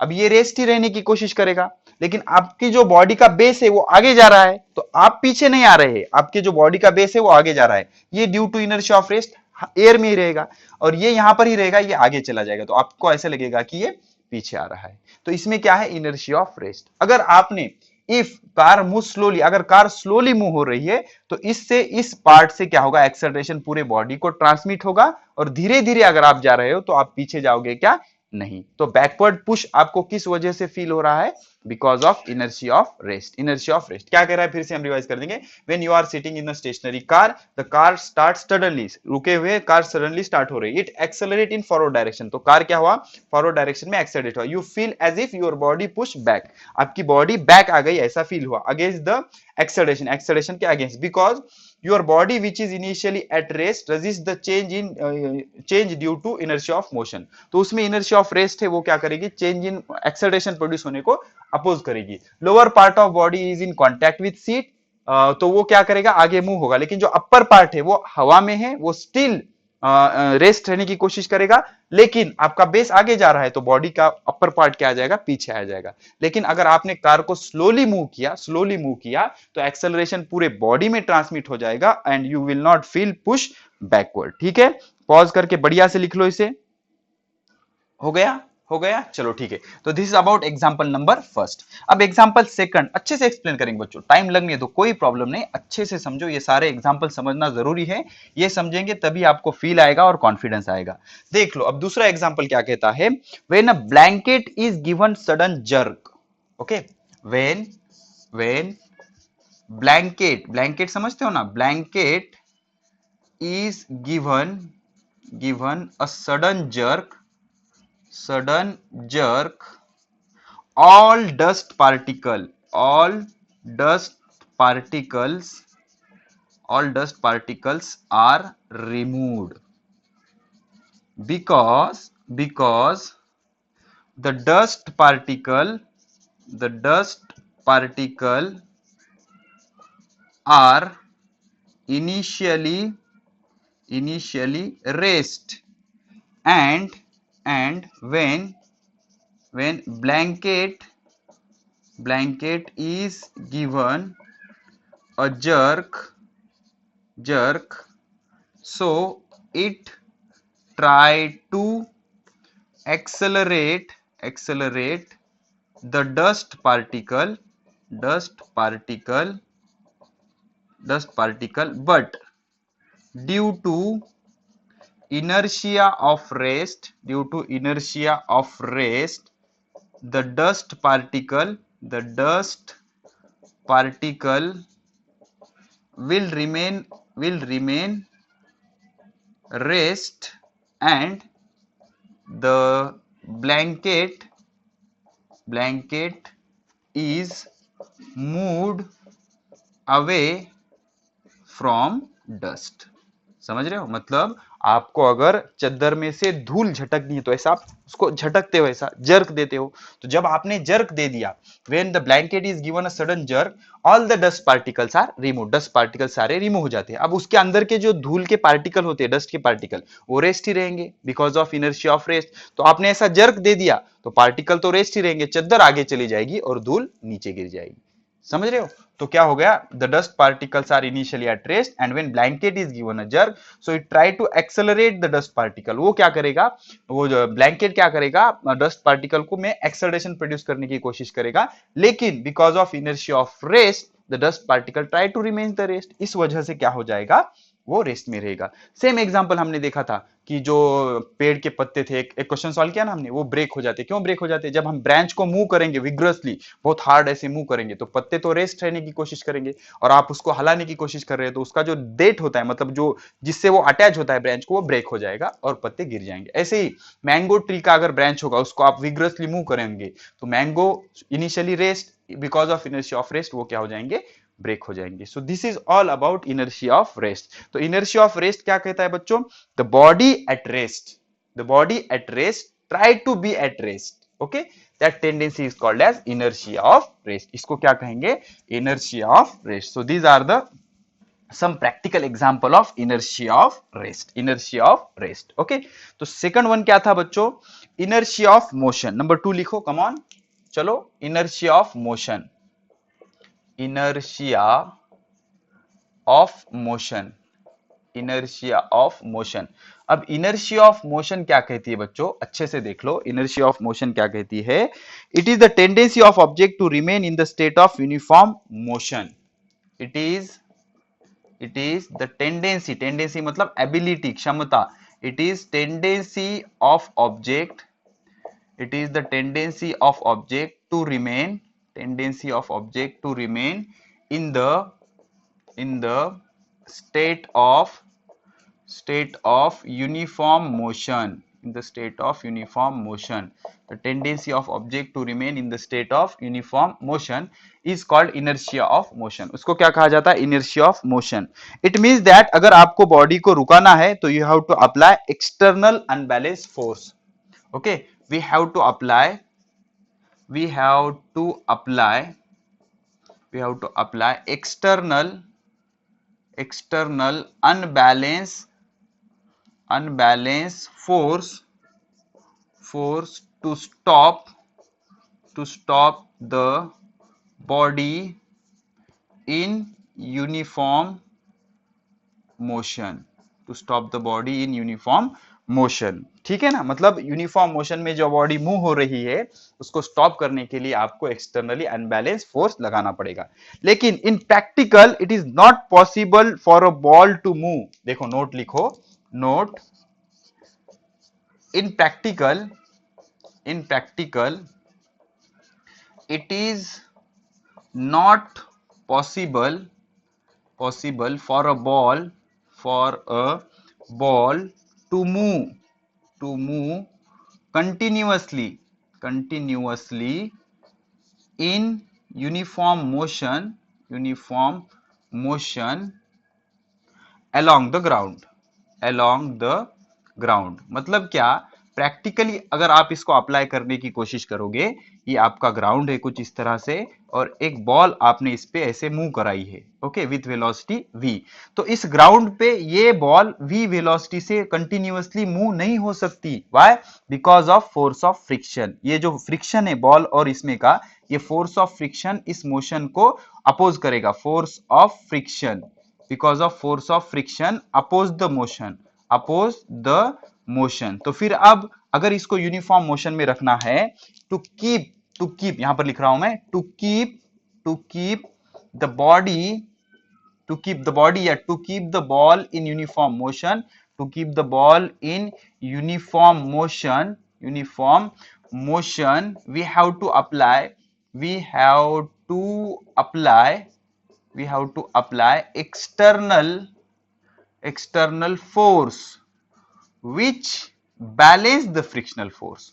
अब ये रेस्ट ही रहने की कोशिश करेगा, लेकिन आपकी जो बॉडी का बेस है वो आगे जा रहा है, तो आप पीछे नहीं आ रहे हैं, आपके जो बॉडी का बेस है वो आगे जा रहा है, ये due to inertia of rest air में ही रहेगा, और ये यहां पर ही रहेगा, ये आगे चला जाएगा, तो आपको ऐसे लगेगा कि ये पीछे आ रहा है। तो इसमें क्या है, इनर्शिया ऑफ रेस्ट। अगर आपने इफ कार मूव स्लोली, अगर कार स्लोली मूव हो रही है, तो इससे इस पार्ट से क्या होगा, एक्सेलरेशन पूरे बॉडी को ट्रांसमिट होगा, और धीरे धीरे अगर आप जा रहे हो तो आप पीछे जाओगे क्या, नहीं। तो बैकवर्ड पुश आपको किस वजह से फील हो रहा है, because of inertia of rest. Inertia of rest क्या कह रहा है, फिर से हम रिवाइज कर देंगे। When you are sitting in a stationary car, the car start suddenly, रुके हुए कार सडनली स्टार्ट हो रही है, it accelerate in forward direction, तो कार क्या हुआ, फॉरवर्ड डायरेक्शन में एक्सेलरेट हुआ, you feel as if your body push back, आपकी बॉडी बैक आ गई, ऐसा फील हुआ, अगेंस्ट द एक्सेलरेशन, एक्सेलरेशन के against, because your body which is initially at rest resist the change due to inertia of motion, तो उसमें inertia of rest है, वो क्या करेगी, change in acceleration प्रोड्यूस होने को अपोज करेगी। Lower part of body is in contact with seat, तो वो क्या करेगा, आगे मूव होगा, लेकिन जो अपर पार्ट है वो हवा में है, वो स्टिल रेस्ट रहने की कोशिश करेगा, लेकिन आपका बेस आगे जा रहा है, तो बॉडी का अपर पार्ट क्या आ जाएगा, पीछे आ जाएगा। लेकिन अगर आपने कार को स्लोली मूव किया तो एक्सेलरेशन पूरे बॉडी में ट्रांसमिट हो जाएगा, and you will not feel push backward. ठीक है, पॉज करके बढ़िया से लिख लो इसे। हो गया, चलो ठीक है। तो this is about example number first. अब एग्जांपल सेकंड अच्छे से एक्सप्लेन करेंगे बच्चों, टाइम लगने दो, कोई प्रॉब्लम नहीं, अच्छे से समझो, ये सारे एग्जांपल समझना जरूरी है, ये समझेंगे तभी आपको फील आएगा और कॉन्फिडेंस आएगा। देख लो अब दूसरा एग्जांपल क्या कहता है, when a blanket is given sudden jerk, okay, when blanket समझते हो ना, blanket is given a sudden jerk, all dust particles are removed, because the dust particle are initially rest, and when blanket is given a jerk, so it try to accelerate the dust particle, but due to inertia of rest, the dust particle will remain rest, and the blanket is moved away from dust। समझ रहे हो, मतलब आपको अगर चद्दर में से धूल झटकनी है तो ऐसा आप उसको झटकते हो, ऐसा जर्क देते हो, तो जब आपने जर्क दे दिया, when the blanket is given a sudden jerk, all the dust particles are remove, dust particle सारे रिमूव हो जाते हैं। अब उसके अंदर के जो धूल के पार्टिकल होते हैं, डस्ट के पार्टिकल, वो रेस्ट ही रहेंगे, because of inertia of rest. तो आपने ऐसा जर्क दे दिया तो पार्टिकल तो रेस्ट ही रहेंगे, चद्दर आगे चली जाएगी और धूल नीचे गिर जाएगी। समझ रहे हो, तो क्या हो गया, the dust particles are initially at rest, and when blanket is given a jerk, so it try to accelerate the dust particle, वो क्या करेगा, वो जो ब्लैंकेट क्या करेगा, डस्ट पार्टिकल को में एक्सेलरेशन प्रोड्यूस करने की कोशिश करेगा, लेकिन because of inertia of rest the dust particle try to remain the rest, इस वजह से क्या हो जाएगा, वो रेस्ट में रहेगा। सेम एग्जांपल हमने देखा था कि जो पेड़ के पत्ते थे, एक क्वेश्चन सॉल्व किया ना हमने, वो ब्रेक हो जाते, क्यों ब्रेक हो जाते, जब हम ब्रांच को मूव करेंगे विग्रसली, बहुत हार्ड ऐसे मूव करेंगे, तो पत्ते तो रेस्ट रहने की कोशिश करेंगे, और आप उसको हलाने की कोशिश कर रहे हैं तो उसका जो डेट होता है, मतलब जो जिससे वो अटैच होता है ब्रांच को, वो ब्रेक हो जाएगा और पत्ते गिर जाएंगे। ऐसे ही मैंगो ट्री का अगर ब्रांच होगा, उसको आप विग्रसली मूव करेंगे तो mango initially rest, because of inertia of rest वो क्या हो जाएंगे, ब्रेक हो जाएंगे। So this is all about inertia of rest. तो इनर्शिया ऑफ रेस्ट क्या कहता है बच्चों, the body at rest try to be at rest, okay, that tendency is called as inertia of rest. इसको क्या कहेंगे, inertia of rest. So these are the some practical example of inertia of rest. Okay, तो second one क्या था बच्चों? inertia of motion. number 2 लिखो, come on, चलो, inertia of motion, inertia of motion, inertia of motion. अब inertia of motion क्या कहती है बच्चों? अच्छे से देख लो, inertia of motion क्या कहती है? It is the tendency of object to remain in the state of uniform motion. it is the tendency मतलब ability, क्षमता. it is the tendency of object to remain in the state of uniform motion, the tendency of object to remain in the state of uniform motion is called inertia of motion. उसको क्या कहा जाता है? inertia of motion. It means that अगर आपको body को रुकाना है तो you have to apply external unbalanced force. Okay, we have to apply external unbalanced force to stop the body in uniform motion, ठीक है ना? मतलब यूनिफॉर्म मोशन में जो बॉडी मूव हो रही है उसको स्टॉप करने के लिए आपको एक्सटर्नली अनबैलेंस फोर्स लगाना पड़ेगा. लेकिन in practical it is not possible for a ball to move. देखो, नोट लिखो, note. in practical it is not possible for a ball to move continuously in uniform motion along the ground. मतलब क्या? Practically अगर आप इसको apply करने की कोशिश करोगे, ये आपका ग्राउंड है कुछ इस तरह से, और एक बॉल आपने इस पे ऐसे मूव कराई है, ओके, विथ वेलोसिटी v. तो इस ग्राउंड पे ये बॉल v वेलोसिटी से कंटिन्यूअसली मूव नहीं हो सकती. Why? Because of force of friction. ये जो फ्रिक्शन है बॉल और इसमें का, ये फोर्स ऑफ फ्रिक्शन इस मोशन को अपोज करेगा. Force of friction, because of force of friction oppose the motion. तो फिर अब अगर इसको यूनिफॉर्म मोशन में रखना है, टू कीप यहां पर लिख रहा हूं मैं, टू कीप द बॉडी या to keep the ball in uniform motion, we have to apply external force which balance the frictional force.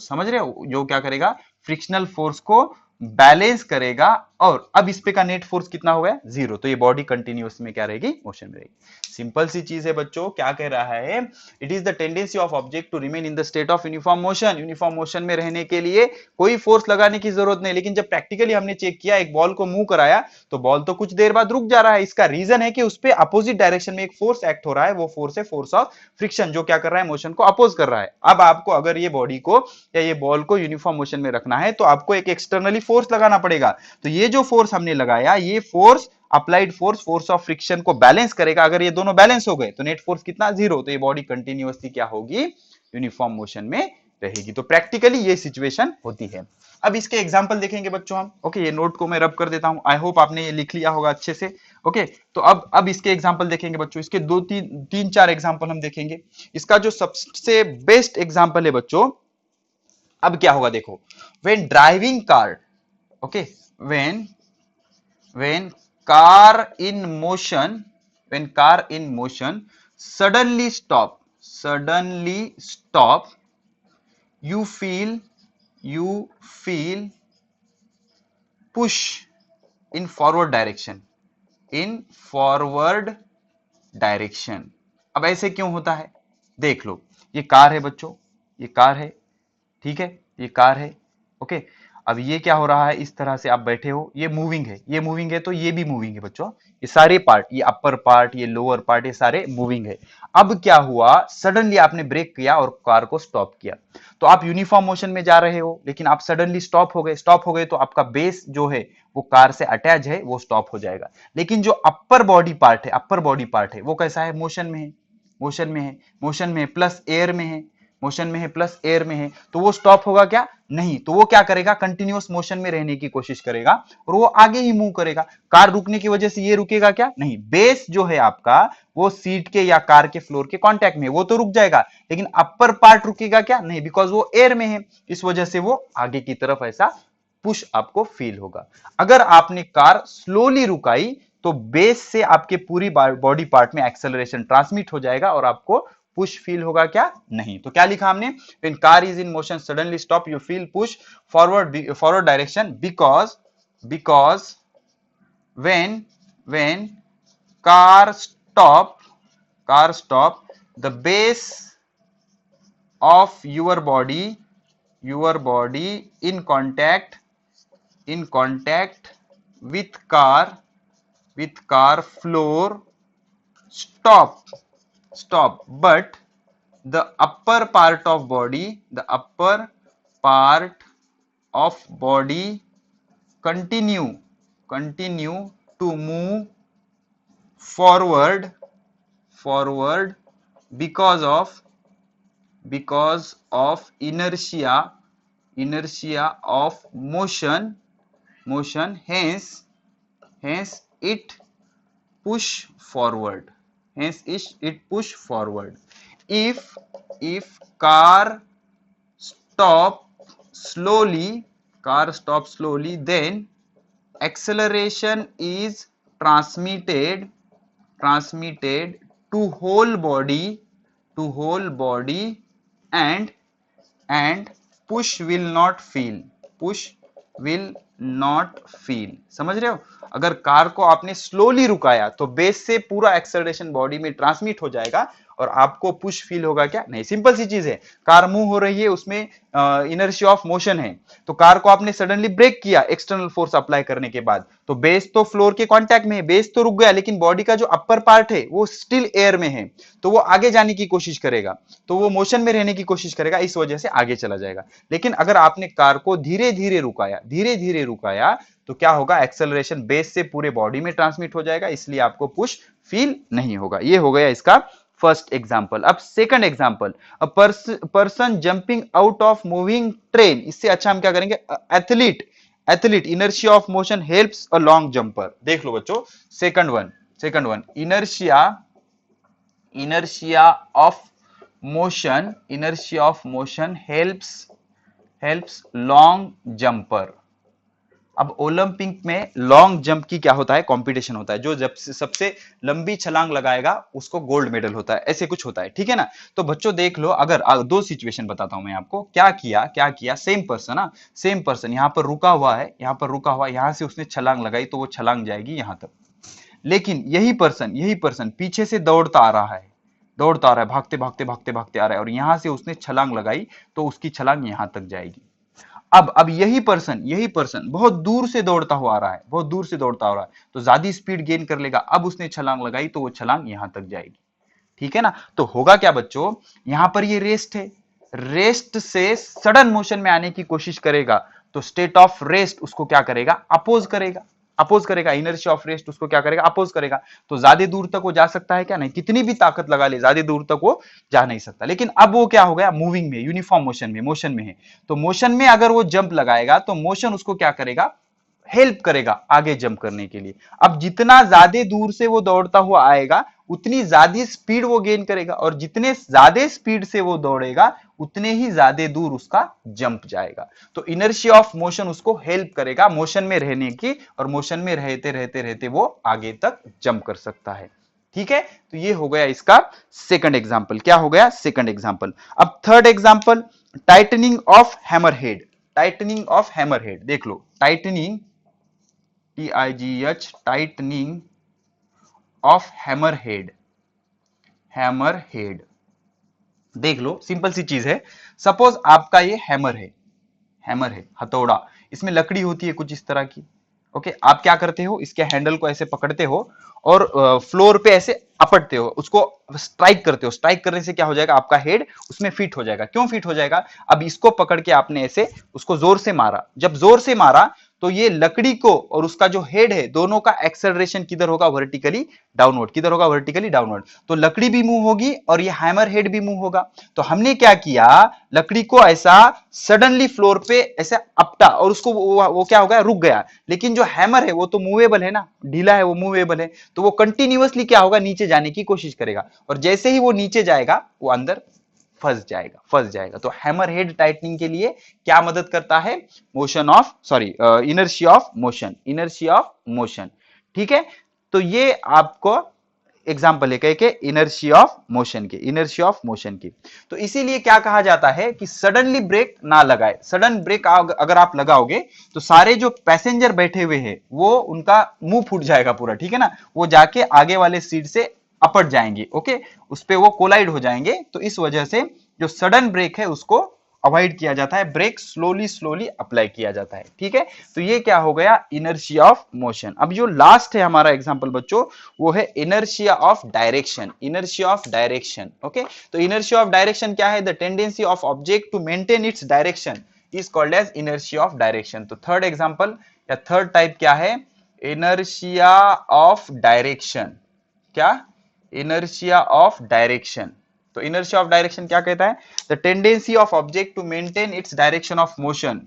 समझ रहे हो? जो क्या करेगा? फ्रिक्शनल फोर्स को बैलेंस करेगा. और अब इस पे का नेट फोर्स कितना हो गया? 0. तो ये बॉडी कंटिन्यूअस में क्या रहेगी? मोशन में रहेगी. सिंपल सी चीज है बच्चों. क्या कह रहा है? It is the tendency of object to remain in the state of uniform motion में रहने के लिए कोई फोर्स लगाने की जरूरत नहीं. लेकिन जब प्रैक्टिकली हमने चेक किया, एक बॉल को मूव कराया, तो बॉल तो कुछ देर बाद रुक जा रहा है. इसका रीजन है कि उस पे अपोजिट डायरेक्शन में एक फोर्स एक्ट हो रहा है. वो फोर्स है फोर्स ऑफ फ्रिक्शन, जो क्या कर रहा है? मोशन को अपोज कर रहा है. अब आपको अगर ये बॉडी को या ये बॉल को यूनिफॉर्म मोशन में रखना है तो आपको एक एक्सटर्नली फोर्स लगाना पड़ेगा. तो ये जो फोर्स हमने लगाया, ये force applied force of friction को बैलेंस करेगा. अगर ये दोनों बैलेंस हो गए तो नेट फोर्स कितना? 0. तो ये बॉडी कंटिन्यूअसली क्या होगी? यूनिफॉर्म मोशन में रहेगी. तो प्रैक्टिकली ये सिचुएशन होती है. अब इसके एग्जांपल देखेंगे बच्चों हम. ओके, ये नोट को मैं रब कर देता हूं. आई होप आपने ये लिख लिया होगा अच्छे से. ओके, तो अब इसके एग्जांपल देखेंगे बच्चों. इसके 2-3-4 एग्जांपल हम देखेंगे. इसका जो सबसे बेस्ट एग्जांपल है बच्चों, अब क्या होगा देखो. When driving car, okay, when car in motion suddenly stop, you feel push in forward direction. अब ऐसे क्यों होता है? देख लो. ये कार है बच्चों, ये कार है, ठीक है, ये कार है, ओके. अब ये क्या हो रहा है, इस तरह से आप बैठे हो, ये मूविंग है, ये मूविंग है, तो ये भी मूविंग है बच्चों। ये सारे पार्ट, ये अपर पार्ट, ये लोअर पार्ट, ये सारे मूविंग है। अब क्या हुआ, सडनली आपने ब्रेक किया और कार को स्टॉप किया। तो आप यूनिफॉर्म मोशन में जा रहे हो, लेकिन आप सडनली स्टॉप हो गए। स्टॉप हो गए तो आपका बेस जो है वो कार से अटैच है, वो स्टॉप हो जाएगा। लेकिन जो अपर बॉडी पार्ट है, अपर बॉडी पार्ट है, वो कैसा है, मोशन में है, मोशन में है, मोशन में प्लस एयर में है, मोशन में है प्लस एयर में है। तो वो स्टॉप होगा क्या, नहीं। तो वो क्या करेगा, कंटिन्यूअस मोशन में रहने की कोशिश करेगा और वो आगे ही मूव करेगा। कार रुकने की वजह से ये रुकेगा क्या, नहीं। बेस जो है आपका वो सीट के या कार के फ्लोर के कांटेक्ट में, वो तो रुक जाएगा, लेकिन अपर पार्ट रुकेगा क्या, नहीं, बिकॉज वो एयर में है। इस वजह से वो आगे की तरफ ऐसा पुश आपको फील होगा। अगर आपने कार स्लोली रुकाई तो बेस से आपके पूरी बॉडी पार्ट में एक्सेलरेशन ट्रांसमिट हो जाएगा और आपको पुश फील होगा क्या, नहीं। तो क्या लिखा हमने, when car is in motion suddenly stop you feel push forward direction because when car stop the base of your body in contact with car floor stop, but the upper part of body continue to move forward because of inertia of motion, hence it push forward, if car stop slowly, then acceleration is transmitted to whole body and push will not feel। समझ रहे हो, अगर car को आपने slowly रुकाया तो base से पूरा acceleration body में ट्रांसमिट हो जाएगा और आपको पुश फील होगा क्या, नहीं। सिंपल सी चीज है, कार मूव हो रही है, उसमें इनर्शिया ऑफ मोशन है, तो कार को आपने सडनली ब्रेक किया एक्सटर्नल फोर्स अप्लाई करने के बाद, तो बेस तो फ्लोर के कांटेक्ट में है, बेस तो रुक गया, लेकिन बॉडी का जो अपर पार्ट है वो स्टिल एयर में है, तो वो आगे जाने की कोशिश करेगा, तो वो मोशन में रहने की कोशिश करेगा, इस वजह से आगे चला जाएगा। लेकिन अगर आपने कार को धीरे धीरे रुकाया तो क्या होगा, एक्सेलरेशन बेस से पूरे बॉडी में ट्रांसमिट हो जाएगा, इसलिए आपको पुश फील नहीं होगा। ये हो गया इसका फर्स्ट एग्जाम्पल। अब second example, a person jumping out of moving train. इससे अच्छा हम क्या करेंगे, athlete inertia of motion helps a long jumper. देख लो बच्चों, second one inertia of motion helps long jumper. अब ओलंपिक में लॉन्ग जंप की क्या होता है, कंपटीशन होता है, जो जब सबसे लंबी छलांग लगाएगा उसको गोल्ड मेडल होता है, ऐसे कुछ होता है, ठीक है ना। तो बच्चों देख लो, अगर दो सिचुएशन बताता हूं मैं आपको, क्या किया सेम पर्सन यहां पर रुका हुआ है, यहां से उसने छलांग लगाई तो वो छलांग जाएगी यहां तक। लेकिन यही पर्सन पीछे से दौड़ता आ रहा है, भागते आ रहा है, और यहां से उसने छलांग लगाई तो उसकी छलांग यहां तक जाएगी। अब यही पर्सन बहुत दूर से दौड़ता हुआ आ रहा है, तो ज्यादा स्पीड गेन कर लेगा। अब उसने छलांग लगाई तो वो छलांग यहां तक जाएगी, ठीक है ना। तो होगा क्या बच्चों, यहां पर ये रेस्ट है, रेस्ट से सडन मोशन में आने की कोशिश करेगा, तो स्टेट ऑफ रेस्ट उसको क्या करेगा, अपोज करेगा, इनर्शिया ऑफ रेस्ट उसको क्या करेगा, अपोज करेगा। तो ज्यादा दूर तक वो जा सकता है क्या, नहीं। कितनी भी ताकत लगा ले, ज्यादा दूर तक वो जा नहीं सकता। लेकिन अब वो क्या हो गया, मूविंग में, यूनिफॉर्म मोशन में है, तो मोशन में अगर वो जंप लगाएगा तो मोशन उसको क्या करेगा, हेल्प करेगा आगे जंप करने के लिए। अब जितना ज्यादा दूर से वो दौड़ता हुआ आएगा उतनी ज्यादा स्पीड वो गेन करेगा, और जितने ज्यादा स्पीड से वो दौड़ेगा उतने ही ज्यादा दूर उसका जंप जाएगा। तो इनर्शिया ऑफ मोशन उसको हेल्प करेगा मोशन में रहने की, और मोशन में रहते वो आगे तक जंप कर सकता है, ठीक है। तो ये हो गया इसका सेकंड एग्जांपल। क्या हो गया, सेकंड एग्जांपल। अब third example, tightening of hammerhead. देख लो, टाइटनिंग टाइटनिंग ऑफ हैमरहेड। देख लो, सिंपल सी चीज है। सपोज आपका ये हैमर है, हथौड़ा, इसमें लकड़ी होती है कुछ इस तरह की। ओके, आप क्या करते हो, इसके हैंडल को ऐसे पकड़ते हो और फ्लोर पे ऐसे अपटते हो, उसको स्ट्राइक करते हो। स्ट्राइक करने से क्या हो जाएगा, आपका हेड उसमें फिट हो जाएगा। क्यों फिट हो जाएगा, अब इसको पकड़ के आपने ऐसे उसको जोर से मारा, जब जोर से मारा तो ये लकड़ी को और उसका जो हेड है दोनों का एक्सेलरेशन किधर होगा, वर्टिकली डाउनवर्ड। किधर होगा, वर्टिकली डाउनवर्ड। तो लकड़ी भी मूव होगी और ये हैमर हेड भी मूव होगा। तो हमने क्या किया, लकड़ी को ऐसा सडनली फ्लोर पे ऐसे अपटा और उसको वो क्या हो गया, रुक गया। लेकिन जो हैमर है वो तो मूवेबल है ना, ढीला है, वो मूवेबल है, तो वो कंटिन्यूअसली क्या होगा, नीचे जाने की कोशिश करेगा। और जैसे ही वो नीचे जाएगा वो अंदर फंस जाएगा। तो हैमर हेड टाइटनिंग के लिए क्या मदद करता है, motion of inertia of motion, inertia of motion. ठीक है, तो ये आपको एग्जाम्पल है के इनर्शिया ऑफ मोशन के, इनर्शिया ऑफ मोशन की। तो इसीलिए क्या कहा जाता है कि सडनली ब्रेक ना लगाए। सडन ब्रेक अगर आप लगाओगे तो सारे जो पैसेंजर बैठे हुए हैं वो उनका मुंह फूट जाएगा पूरा, ठीक है ना, वो जाके आगे वाले सीट से अपट जाएंगे। ओके, उस पे वो कोलाइड हो जाएंगे। तो इस वजह से जो सडन ब्रेक है उसको अवॉइड किया जाता है, ब्रेक स्लोली स्लोली अप्लाई किया जाता है। ठीक है, तो ये क्या हो गया, इनर्शिया ऑफ मोशन। अब जो लास्ट है हमारा एग्जांपल बच्चों, वो है inertia of direction, inertia of direction. Okay, तो इनर्शिया ऑफ डायरेक्शन क्या है, the tendency of object to maintain its direction is called as inertia of direction. तो थर्ड एग्जांपल या थर्ड टाइप क्या है, इनर्शिया ऑफ डायरेक्शन। क्या, inertia of direction. तो inertia of direction क्या कहता है, the tendency of object to maintain its direction of motion,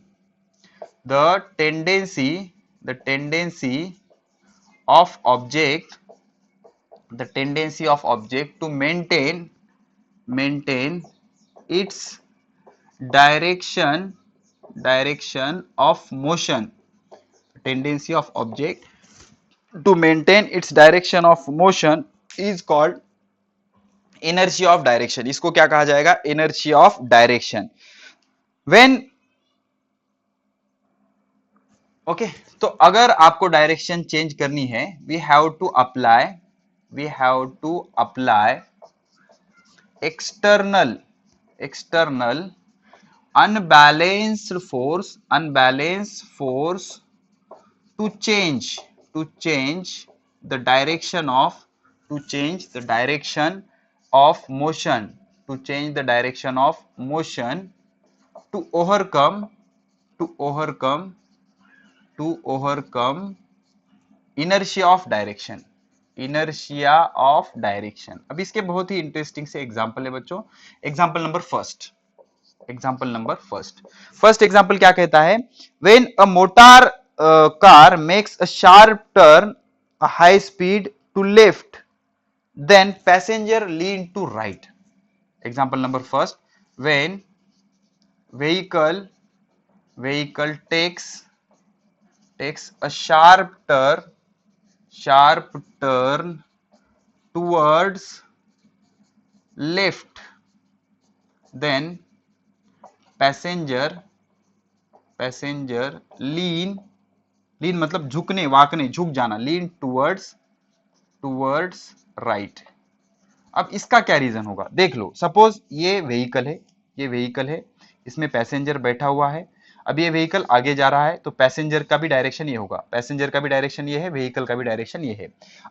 the tendency of object, the tendency of object to maintain its direction of motion, tendency of object to maintain its direction of motion is called inertia of direction। इसको क्या कहा जाएगा, inertia of direction। when okay, तो अगर आपको direction change करनी है, we have to apply external unbalanced force to change the direction of motion, to overcome inertia of direction, अब इसके बहुत ही इंटरेस्टिंग से एग्जांपल है बच्चों। एग्जांपल नंबर फर्स्ट एग्जांपल क्या कहता है, when a motor car makes a sharp turn a high speed to left, then passenger lean to right। example number first, when vehicle takes a sharp turn towards left, then passenger lean मतलब झुकने वाकने, झुक जाना, लीन towards right. अब इसका क्या reason होगा, देख लो। Suppose ये व्हीकल है, इसमें पैसेंजर बैठा हुआ है। अब ये व्हीकल आगे जा रहा है तो पैसेंजर का भी डायरेक्शन ये होगा, पैसेंजर का भी डायरेक्शन ये है, व्हीकल का भी डायरेक्शन ये है।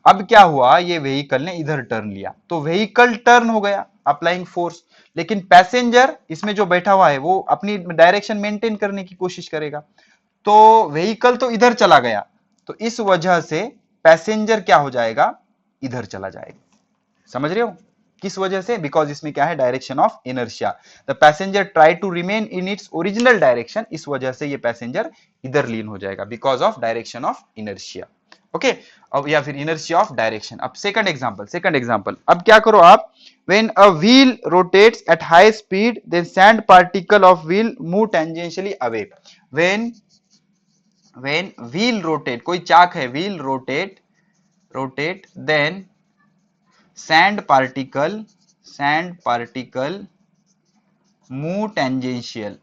अब क्या हुआ, ये व्हीकल ने इधर टर्न लिया तो व्हीकल टर्न हो गया अप्लाइंग फोर्स, लेकिन पैसेंजर इसमें जो बैठा हुआ है वो अपनी डायरेक्शन मेंटेन करने की कोशिश करेगा। तो व्हीकल तो इधर चला गया, तो इस वजह से पैसेंजर क्या हो जाएगा, इधर चला जाएगा। समझ रहे हो किस वजह से, बिकॉज इसमें क्या है, direction of inertia. The passenger try to remain in its original direction, इस वजह से ये पैसेंजर इधर लीन हो जाएगा, because of direction of inertia. Okay, अब या फिर इनर्शिया ऑफ डायरेक्शन। अब सेकंड एग्जांपल, अब क्या करो आप, when a wheel rotates at high speed then sand particle of wheel move tangentially away। when wheel rotate, कोई चाक है, wheel rotate then sand particle move tangential।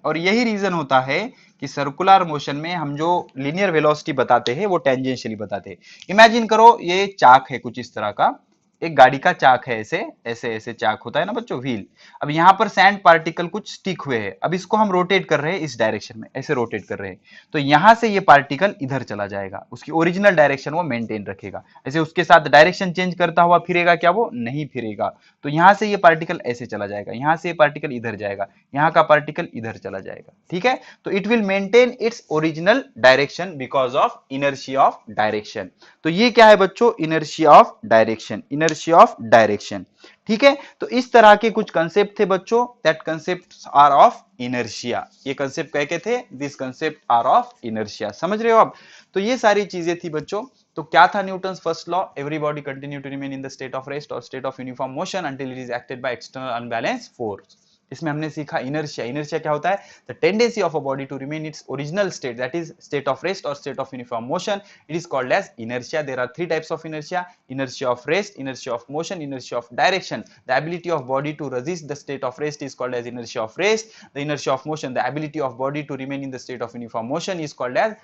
और यही रीजन होता है कि सर्कुलर मोशन में हम जो लीनियर वेलोसिटी बताते हैं वो टेंजेंशियली बताते हैं। इमेजिन करो ये चाक है कुछ इस तरह का, एक गाड़ी का चाक है, ऐसे ऐसे ऐसे चाक होता है ना बच्चों, व्हील। अब यहाँ पर सैंड पार्टिकल कुछ स्टिक हुए हैं, अब इसको हम रोटेट कर रहे हैं इस डायरेक्शन में, ऐसे रोटेट कर रहे हैं, तो यहाँ से ये पार्टिकल इधर चला जाएगा, उसकी ओरिजिनल डायरेक्शन वो मेंटेन रखेगा। ऐसे उसके साथ डायरेक्शन चेंज करता हुआ फिरेगा क्या, वो नहीं फिरेगा। तो यहाँ से ये पार्टिकल ऐसे चला जाएगा, यहाँ से ये पार्टिकल इधर जाएगा, यहाँ का पार्टिकल इधर चला जाएगा, ठीक है। तो it will maintain its original direction because of inertia of direction. तो ये क्या है बच्चों, inertia of direction, inertia of direction, ठीक है। तो इस तरह के कुछ कंसेप्ट थे बच्चों, that concept are of inertia. ये कंसेप्ट क्या थे, this concept are of inertia, समझ रहे हो आप। तो ये सारी चीजें थी बच्चों। तो क्या था Newton's first law, every body continue to remain in the state of rest और state of uniform motion until it is acted by external unbalanced force. इसमें हमने सीखा इनर्शिया। इनर्शिया क्या होता है, the tendency of a body to remain its original state, that is state of rest और state of uniform motion, it is called as inertia. There are three types of inertia, inertia of rest, inertia of motion, inertia of direction. The ability of body to resist the state of rest is called as inertia of rest. The inertia of motion, the ability of body to remain in the state of uniform motion is called as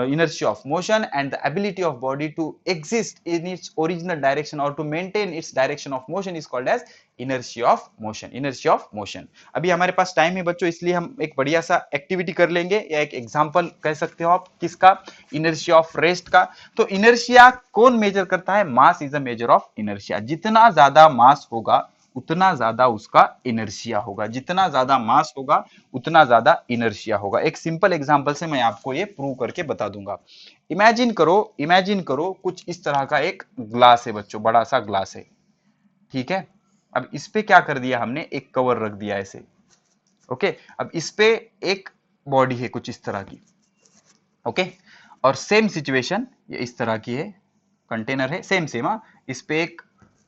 inertia of motion, and the ability of body to exist in its original direction or to maintain its direction of motion is called as inertia of motion, inertia of motion. अभी हमारे पास time है बच्चों, इसलिए हम एक बढ़िया सा activity कर लेंगे, या एक एग्जांपल कह सकते हो आप, किसका, इनर्शिया ऑफ रेस्ट का। तो इनर्शिया कौन मेजर करता है, mass is a measure of inertia. जितना ज्यादा मास होगा उतना ज्यादा उसका इनर्शिया होगा, जितना ज्यादा मास होगा उतना ज्यादा इनर्शिया होगा। एक सिंपल एग्जांपल से मैं आपको ये प्रूव करके बता दूंगा। इमेजिन करो कुछ इस तरह का एक ग्लास है बच्चों, बड़ा सा ग्लास है, ठीक है। अब इस पे क्या कर दिया हमने, एक कवर रख दिया ऐसे, ओके। अब इस पे एक बॉडी है कुछ इस तरह की, ओके। और सेम सिचुएशन ये इस तरह की है, कंटेनर है, सेम सेम, इस पे एक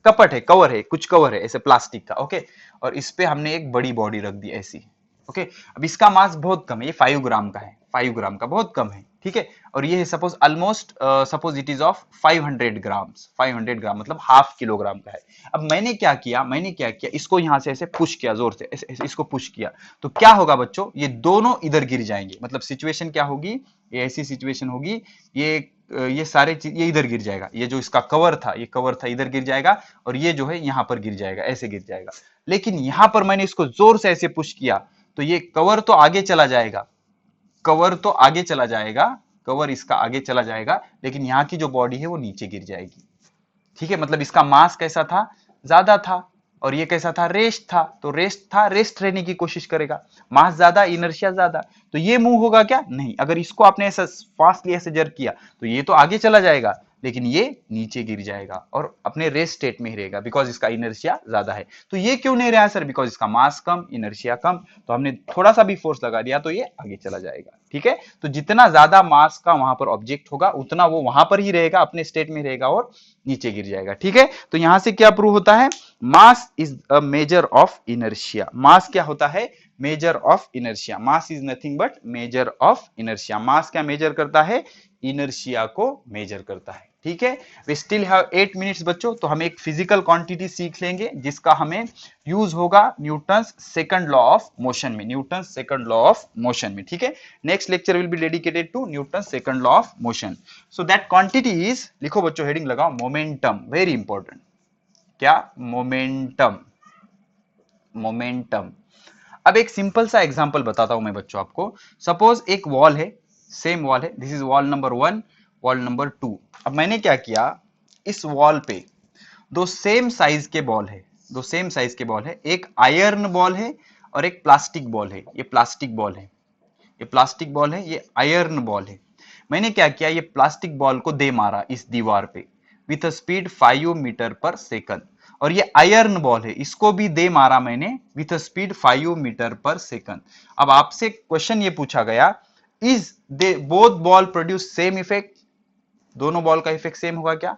कपट है, कवर है, कुछ कवर है ऐसे प्लास्टिक का, ओके। और इस पे हमने एक बड़ी बॉडी रख दी ऐसी, ओके। अब इसका मास बहुत कम है, ये 5 ग्राम का है, 5 ग्राम का बहुत कम है, ठीक है। और ये है suppose almost suppose it is of 500 grams, 500 ग्राम मतलब हाफ किलोग्राम का है। अब मैंने क्या किया, इसको यहां से ऐसे पुश किया, जोर से ऐसे इसको पुश किया, तो क्या होगा बच्चों, ये दोनों इधर गिर जाएंगे। मतलब सिचुएशन क्या होगी, ये ऐसी सिचुएशन होगी, ये सारे चीज ये इधर गिर जाएगा, ये जो इसका कवर था, ये कवर था इधर गिर जाएगा, और ये जो है यहां पर गिर जाएगा, ऐसे गिर जाएगा। लेकिन यहां पर मैंने इसको जोर से ऐसे पुश किया, तो ये कवर तो आगे चला जाएगा, कवर इसका आगे चला जाएगा, लेकिन यहाँ की जो बॉडी है वो नीचे गिर जाएगी, ठीक है। मतलब इसका मास कैसा था, ज्यादा था, और ये कैसा था, रेस्ट था। तो रेस्ट रहने की कोशिश करेगा, मास ज्यादा, इनर्शिया ज्यादा, तो ये मूव होगा क्या, नहीं। अगर इसको आपने ऐसा फास्टली ऐसे जर्क किया तो ये तो आगे चला जाएगा, लेकिन ये नीचे गिर जाएगा और अपने रेस्ट स्टेट में ही रहेगा, बिकॉज इसका इनर्शिया ज्यादा है। तो ये क्यों नहीं रहा सर, बिकॉज इसका मास कम, इनर्शिया कम, तो हमने थोड़ा सा भी फोर्स लगा दिया तो ये आगे चला जाएगा, ठीक है। तो जितना ज्यादा मास का वहां पर ऑब्जेक्ट होगा उतना वो वहां पर ही रहेगा, अपने स्टेट में रहेगा और नीचे गिर जाएगा, ठीक है। तो यहां से क्या प्रूव होता है, mass is a measure of inertia. Mass क्या होता है, measure of inertia. Mass is nothing but measure of inertia. Mass क्या मेजर करता है, इनर्शिया को मेजर करता है, ठीक है। वी स्टिल हैव 8 मिनट्स बच्चों, तो हम एक फिजिकल क्वांटिटी सीख लेंगे जिसका हमें यूज होगा Newton's second law of motion में, Newton's second law of motion में, ठीक है। Next lecture will be dedicated to Newton's second law of motion. So that quantity is, लिखो बच्चों, हेडिंग लगाओ, मोमेंटम, वेरी इंपॉर्टेंट। क्या, मोमेंटम, मोमेंटम। अब एक सिंपल सा एग्जांपल बताता हूं मैं बच्चों आपको। सपोज एक वॉल है, सेम वॉल है, this is wall number 1, wall number 2। अब मैंने क्या किया, इस वॉल पे दो सेम साइज के बॉल है, दो सेम साइज के बॉल है, एक आयरन बॉल है और एक प्लास्टिक बॉल है। ये प्लास्टिक बॉल है, ये प्लास्टिक बॉल है, ये आयरन बॉल है। मैंने क्या किया, ये प्लास्टिक बॉल को दे मारा इस दीवार पे with a speed 5 metre per second, और ये आयरन बॉल है, इसको भी दे मारा मैंने with a speed 5 metre per second. अब आपसे क्वेश्चन ये पूछा गया, is they both ball produce same effect, दोनों बॉल का इफेक्ट सेम होगा क्या?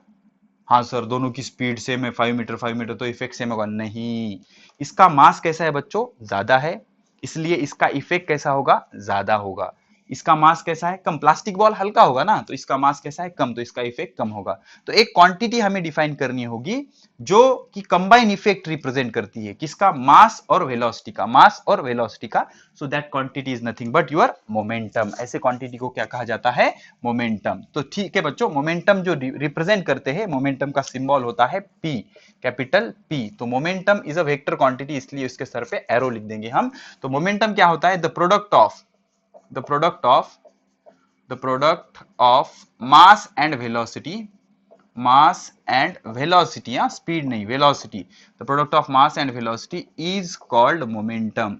हाँ सर, दोनों की स्पीड सेम है, 5 मीटर तो इफेक्ट सेम होगा, नहीं। इसका मास कैसा है बच्चों, ज्यादा है, इसलिए इसका इफेक्ट कैसा होगा, ज्यादा होगा। इसका मास कैसा है, कम। प्लास्टिक बॉल हल्का होगा ना, तो इसका मास कैसा है, कम, तो इसका इफेक्ट कम होगा। तो एक क्वांटिटी हमें डिफाइन करनी होगी जो कि कंबाइन इफेक्ट रिप्रेजेंट करती है किसका, मास और वेलोसिटी का, मास और वेलोसिटी का। सो that quantity is nothing but your momentum. ऐसे क्वांटिटी को क्या कहा जाता है, मोमेंटम। तो ठीक है बच्चों, मोमेंटम जो रिप्रेजेंट करते हैं, मोमेंटम का सिंबल होता है P, कैपिटल P। तो momentum is a vector quantity, इसलिए इसके सर पे एरो लिख देंगे हम। तो मोमेंटम क्या होता है, the product of mass and velocity, mass and velocity, या स्पीड नहीं, velocity, the product of mass and velocity is called momentum.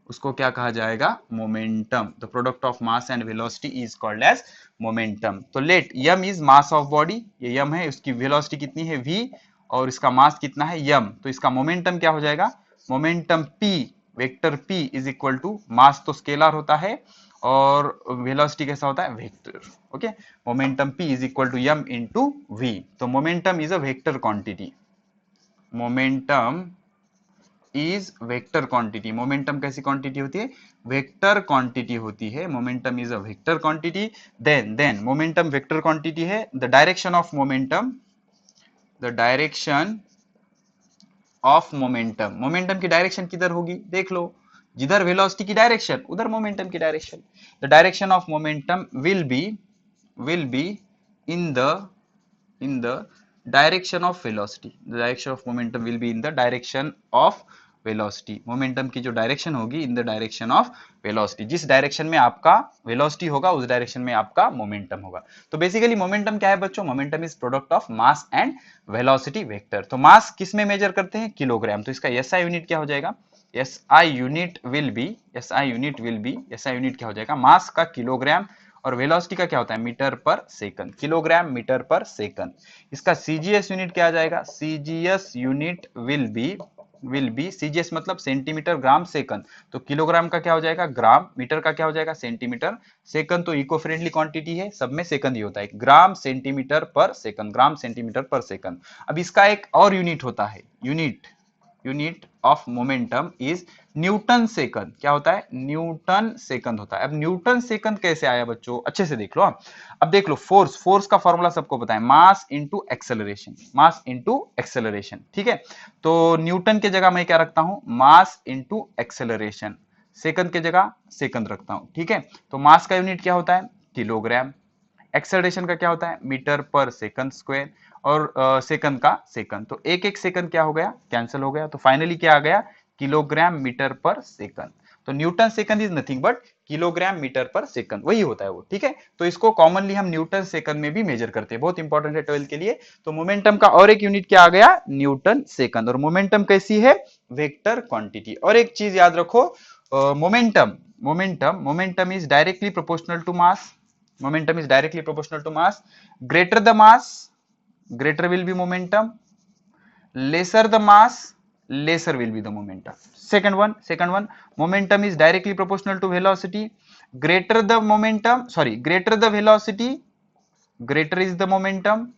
उसको क्या कहा जाएगा, momentum. The product of mass and velocity is called as momentum. तो let m is mass of body, ये m है, उसकी वेलोसिटी कितनी है v, और इसका मास कितना है यम। तो इसका मोमेंटम क्या हो जाएगा, momentum p, vector p is equal to, mass तो स्केलर होता है और वेलोसिटी कैसा होता है, vector. Okay, momentum p is equal to m into v। तो momentum is a vector quantity, momentum is vector quantity. Momentum कैसी क्वांटिटी होती है, वेक्टर क्वांटिटी होती है। Momentum is a vector quantity. Then momentum vector quantity है, the direction of momentum, the direction of momentum, momentum की direction किधर होगी, देख लो, जिधर वेलोसिटी की डायरेक्शन उधर मोमेंटम की direction. The direction of momentum will be in the direction of velocity, the direction of momentum will be in the direction of velocity। Momentum की जो डायरेक्शन होगी, in the direction of velocity, जिस direction में आपका velocity होगा उस direction में आपका मोमेंटम होगा। तो बेसिकली मोमेंटम क्या है बच्चों, momentum is product of mass and velocity vector. तो मास किस में मेजर करते हैं, किलोग्राम। तो इसका एसआई यूनिट क्या हो जाएगा, SI unit will be, SI unit क्या हो जाएगा, मास का किलोग्राम, और वेलोसिटी का क्या होता है, metre per second, kilogram metre per second. इसका सीजीएस यूनिट क्या आ जाएगा, CGS unit will be CGS मतलब सेंटीमीटर ग्राम सेकंड। तो किलोग्राम का क्या हो जाएगा, ग्राम, मीटर का क्या हो जाएगा, सेंटीमीटर, सेकंड तो इको फ्रेंडली क्वांटिटी है, सब में सेकंड ही होता है, ग्राम सेंटीमीटर पर सेकंड, ग्राम सेंटीमीटर पर सेकंड। अब इसका एक और यूनिट होता है, unit of momentum is Newton second. क्या होता है, न्यूटन सेकंड होता है। अब न्यूटन सेकंड कैसे आया बच्चों, अच्छे से देख लो। अब देख लो, फोर्स का फॉर्मूला सबको पता है, मास इंटू एक्सेलरेशन, ठीक है। तो न्यूटन के जगह मैं क्या रखता हूं, मास इंटू एक्सेलरेशन, सेकंड के जगह सेकंड रखता हूं, ठीक है। तो मास का यूनिट क्या होता है, किलोग्राम, एक्सेलरेशन का क्या होता है, मीटर पर सेकंड स्क्वायर, और सेकंड का सेकंड। तो एक एक सेकंड क्या हो गया, कैंसिल हो गया। तो फाइनली क्या आ गया, किलोग्राम मीटर पर सेकंड। तो newton second is nothing but kilogram metre per second, वही होता है वो, ठीक है। तो इसको कॉमनली हम न्यूटन सेकंड में भी मेजर करते हैं, बहुत इंपॉर्टेंट है 12 के लिए। तो मोमेंटम का और एक यूनिट क्या आ गया, न्यूटन सेकंड। और मोमेंटम कैसी है, वेक्टर क्वांटिटी। और एक चीज याद रखो, momentum is directly proportional to mass, momentum is directly proportional to mass. Greater the mass, greater will be momentum, lesser the mass, lesser will be the momentum. Second one, momentum is directly proportional to velocity. Greater the momentum, greater the velocity, greater is the momentum,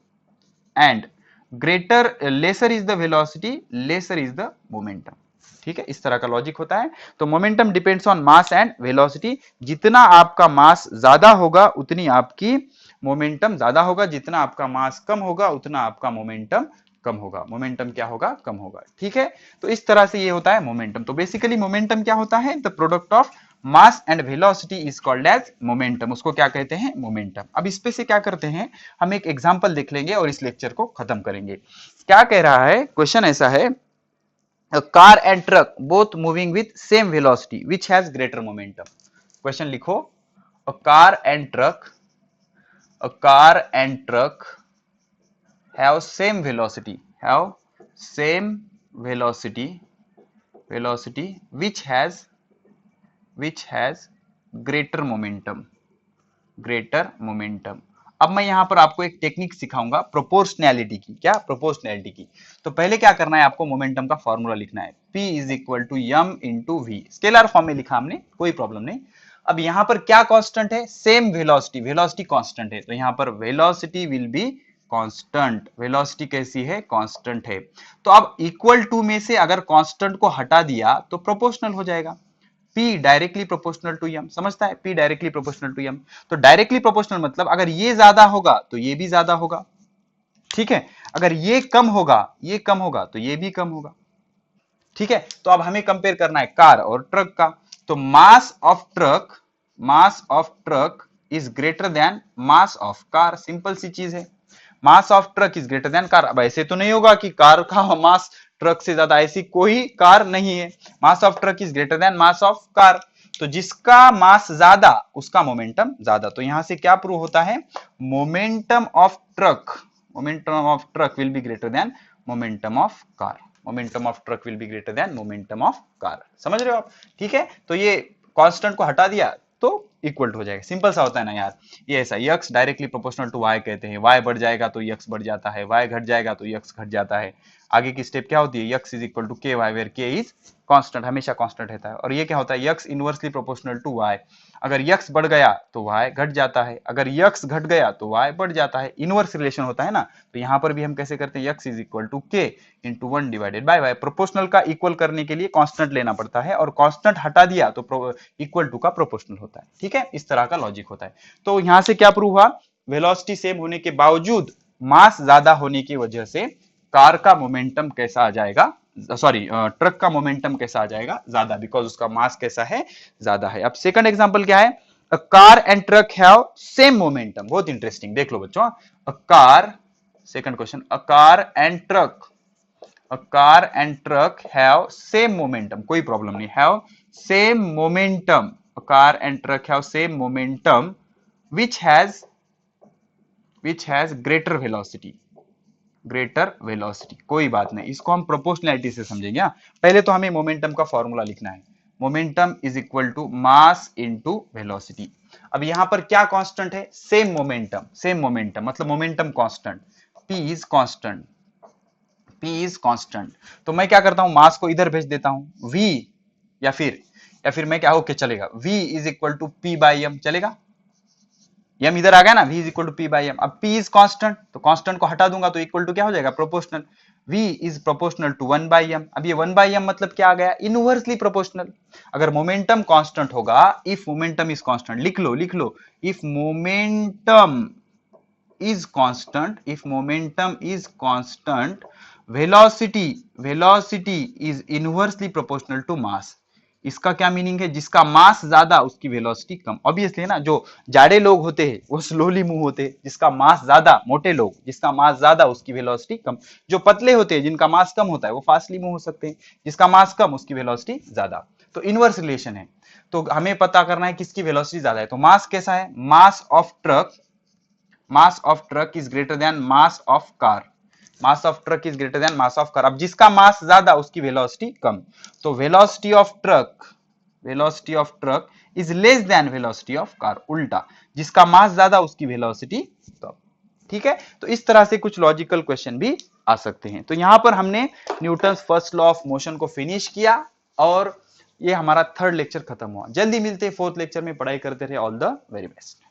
and lesser is the velocity, lesser is the momentum। ठीक है, इस तरह का logic होता है। तो momentum depends on mass and velocity. जितना आपका मास ज्यादा होगा उतनी आपकी मोमेंटम ज्यादा होगा, जितना आपका मास कम होगा उतना आपका मोमेंटम कम होगा। मोमेंटम क्या होगा, कम होगा, ठीक है। तो इस तरह से ये होता है मोमेंटम। तो बेसिकली मोमेंटम क्या होता है, the product of mass and velocity is called as momentum. उसको क्या कहते हैं, मोमेंटम। अब इस पे से क्या करते हैं, हम एक एग्जांपल देख लेंगे और इस लेक्चर को खत्म करेंगे। क्या कह रहा है, क्वेश्चन ऐसा है, a car and truck both moving with same velocity which has greater momentum। Question लिखो, a car and truck have same velocity which has greater momentum। अब मैं यहां पर आपको एक टेक्निक सिखाऊंगा प्रोपोर्शनैलिटी की। क्या, प्रोपोर्शनैलिटी की। तो पहले क्या करना है, आपको मोमेंटम का फॉर्मूला लिखना है, P is equal to m into v. Scalar form में लिखा हमने, कोई प्रॉब्लम नहीं। अब यहां पर क्या कांस्टेंट है, सेम वेलोसिटी कांस्टेंट है, तो यहां पर velocity will be constant. Velocity कैसी है, कांस्टेंट है। तो अब इक्वल टू में से अगर कांस्टेंट को हटा दिया तो प्रोपोर्शनल हो जाएगा। P directly proportional to m, समझता है? P directly proportional to m, तो डायरेक्टली प्रोपोर्शनल मतलब अगर ये ज्यादा होगा तो ये भी ज्यादा होगा, ठीक है? अगर ये कम होगा तो ये भी कम होगा, ठीक है? तो अब हमें कंपेयर करना है कार और ट्रक का, तो mass of truck is greater than mass of car, simple सी चीज है, mass of truck is greater than car. अब ऐसे तो नहीं होगा कि कार का मास ट्रक से ज्यादा, ऐसी कोई कार नहीं है, mass of truck is greater than mass of car, तो जिसका मास ज्यादा उसका मोमेंटम ज्यादा, तो यहां से क्या प्रूव होता है, momentum of truck will be greater than momentum of car, momentum of truck will be greater than momentum of car, समझ रहे हो आप? ठीक है, तो ये कांस्टेंट को हटा दिया तो इक्वल हो जाएगा, सिंपल सा होता है ना यार, ये ऐसा, x directly proportional to y कहते हैं, y बढ़ जाएगा तो x बढ़ जाता है, y घट जाएगा तो x घट जाता है, आगे की स्टेप क्या होती है, x is equal to ky where k is constant, हमेशा कांस्टेंट रहता है, और ये क्या होता है, x inversely proportional to y, अगर x बढ़ गया तो y घट जाता है, अगर x घट गया तो y बढ़ जाता है, इनवर्स रिलेशन होता है ना, तो यहां पर भी हम कैसे करते हैं, x is equal to k into 1 divided by y, proportional का इक्वल करने के लिए कांस्टेंट लेना पड़ता है, और कांस्टेंट हटा दिया तो इक्वल टू का प्रोपोर्शनल होता है, ठीक है? इस तरह का लॉजिक होता है। तो यहां से क्या प्रूव हुआ, वेलोसिटी सेम होने के बावजूद मास ज्यादा होने की वजह से कार का मोमेंटम कैसा आ जाएगा, सॉरी ट्रक का मोमेंटम कैसा आ जाएगा, ज्यादा, बिकॉज उसका मास कैसा है, ज्यादा है। अब सेकंड एग्जांपल क्या है, a car and truck have same momentum, बहुत इंटरेस्टिंग, देख लो बच्चों, a car, second question, a car and truck have same momentum, कोई प्रॉब्लम नहीं, have same momentum, a car and truck have same momentum which has greater velocity, कोई बात नहीं, इसको हम प्रोपोर्शनैलिटी से समझेंगे। पहले तो हमें मोमेंटम का फॉर्मूला लिखना है, momentum is equal to mass into velocity. अब यहां पर क्या कांस्टेंट है, सेम मोमेंटम मतलब momentum constant, p is constant, तो मैं क्या करता हूं, मास को इधर भेज देता हूं v, या फिर मैं क्या, ओके चलेगा, v is equal to p by m, चलेगा, m इधर आ गया ना, v is equal to p by m, अब p इज कांस्टेंट, तो कांस्टेंट को हटा दूंगा तो इक्वल टू क्या हो जाएगा, proportional, v is proportional to 1 by m, अब ये 1 बाई m मतलब क्या आ गया, इनवर्सली प्रोपोर्शनल। अगर मोमेंटम कांस्टेंट होगा, इफ मोमेंटम इज कांस्टेंट, लिख लो, if momentum is constant, velocity is inversely proportional to mass. इसका क्या मीनिंग है, जिसका मास ज्यादा उसकी वेलोसिटी कम, ऑब्वियसली ना, जो जाड़े लोग होते हैं वो स्लोली मूव होते हैं, जिसका मास ज्यादा, मोटे लोग जिसका मास ज्यादा उसकी वेलोसिटी कम, जो पतले होते हैं जिनका मास कम होता है वो फास्टली मूव हो सकते हैं, जिसका मास कम उसकी वेलोसिटी ज्यादा, तो इनवर्स रिलेशन है। तो हमें पता करना है किसकी वेलोसिटी ज्यादा है, तो मास कैसा है, mass of truck is greater than mass of car, mass of truck is greater than mass of car, अब जिसका मास ज्यादा उसकी वेलोसिटी कम, तो velocity of truck is less than velocity of car, उल्टा, जिसका मास ज्यादा उसकी वेलोसिटी कम, ठीक है? तो इस तरह से कुछ लॉजिकल क्वेश्चन भी आ सकते हैं। तो यहां पर हमने Newton's first law of motion को फिनिश किया, और ये हमारा थर्ड लेक्चर खत्म हुआ। जल्दी मिलते हैं फोर्थ लेक्चर में, पढ़ाई करते रहे, ऑल द वेरी बेस्ट।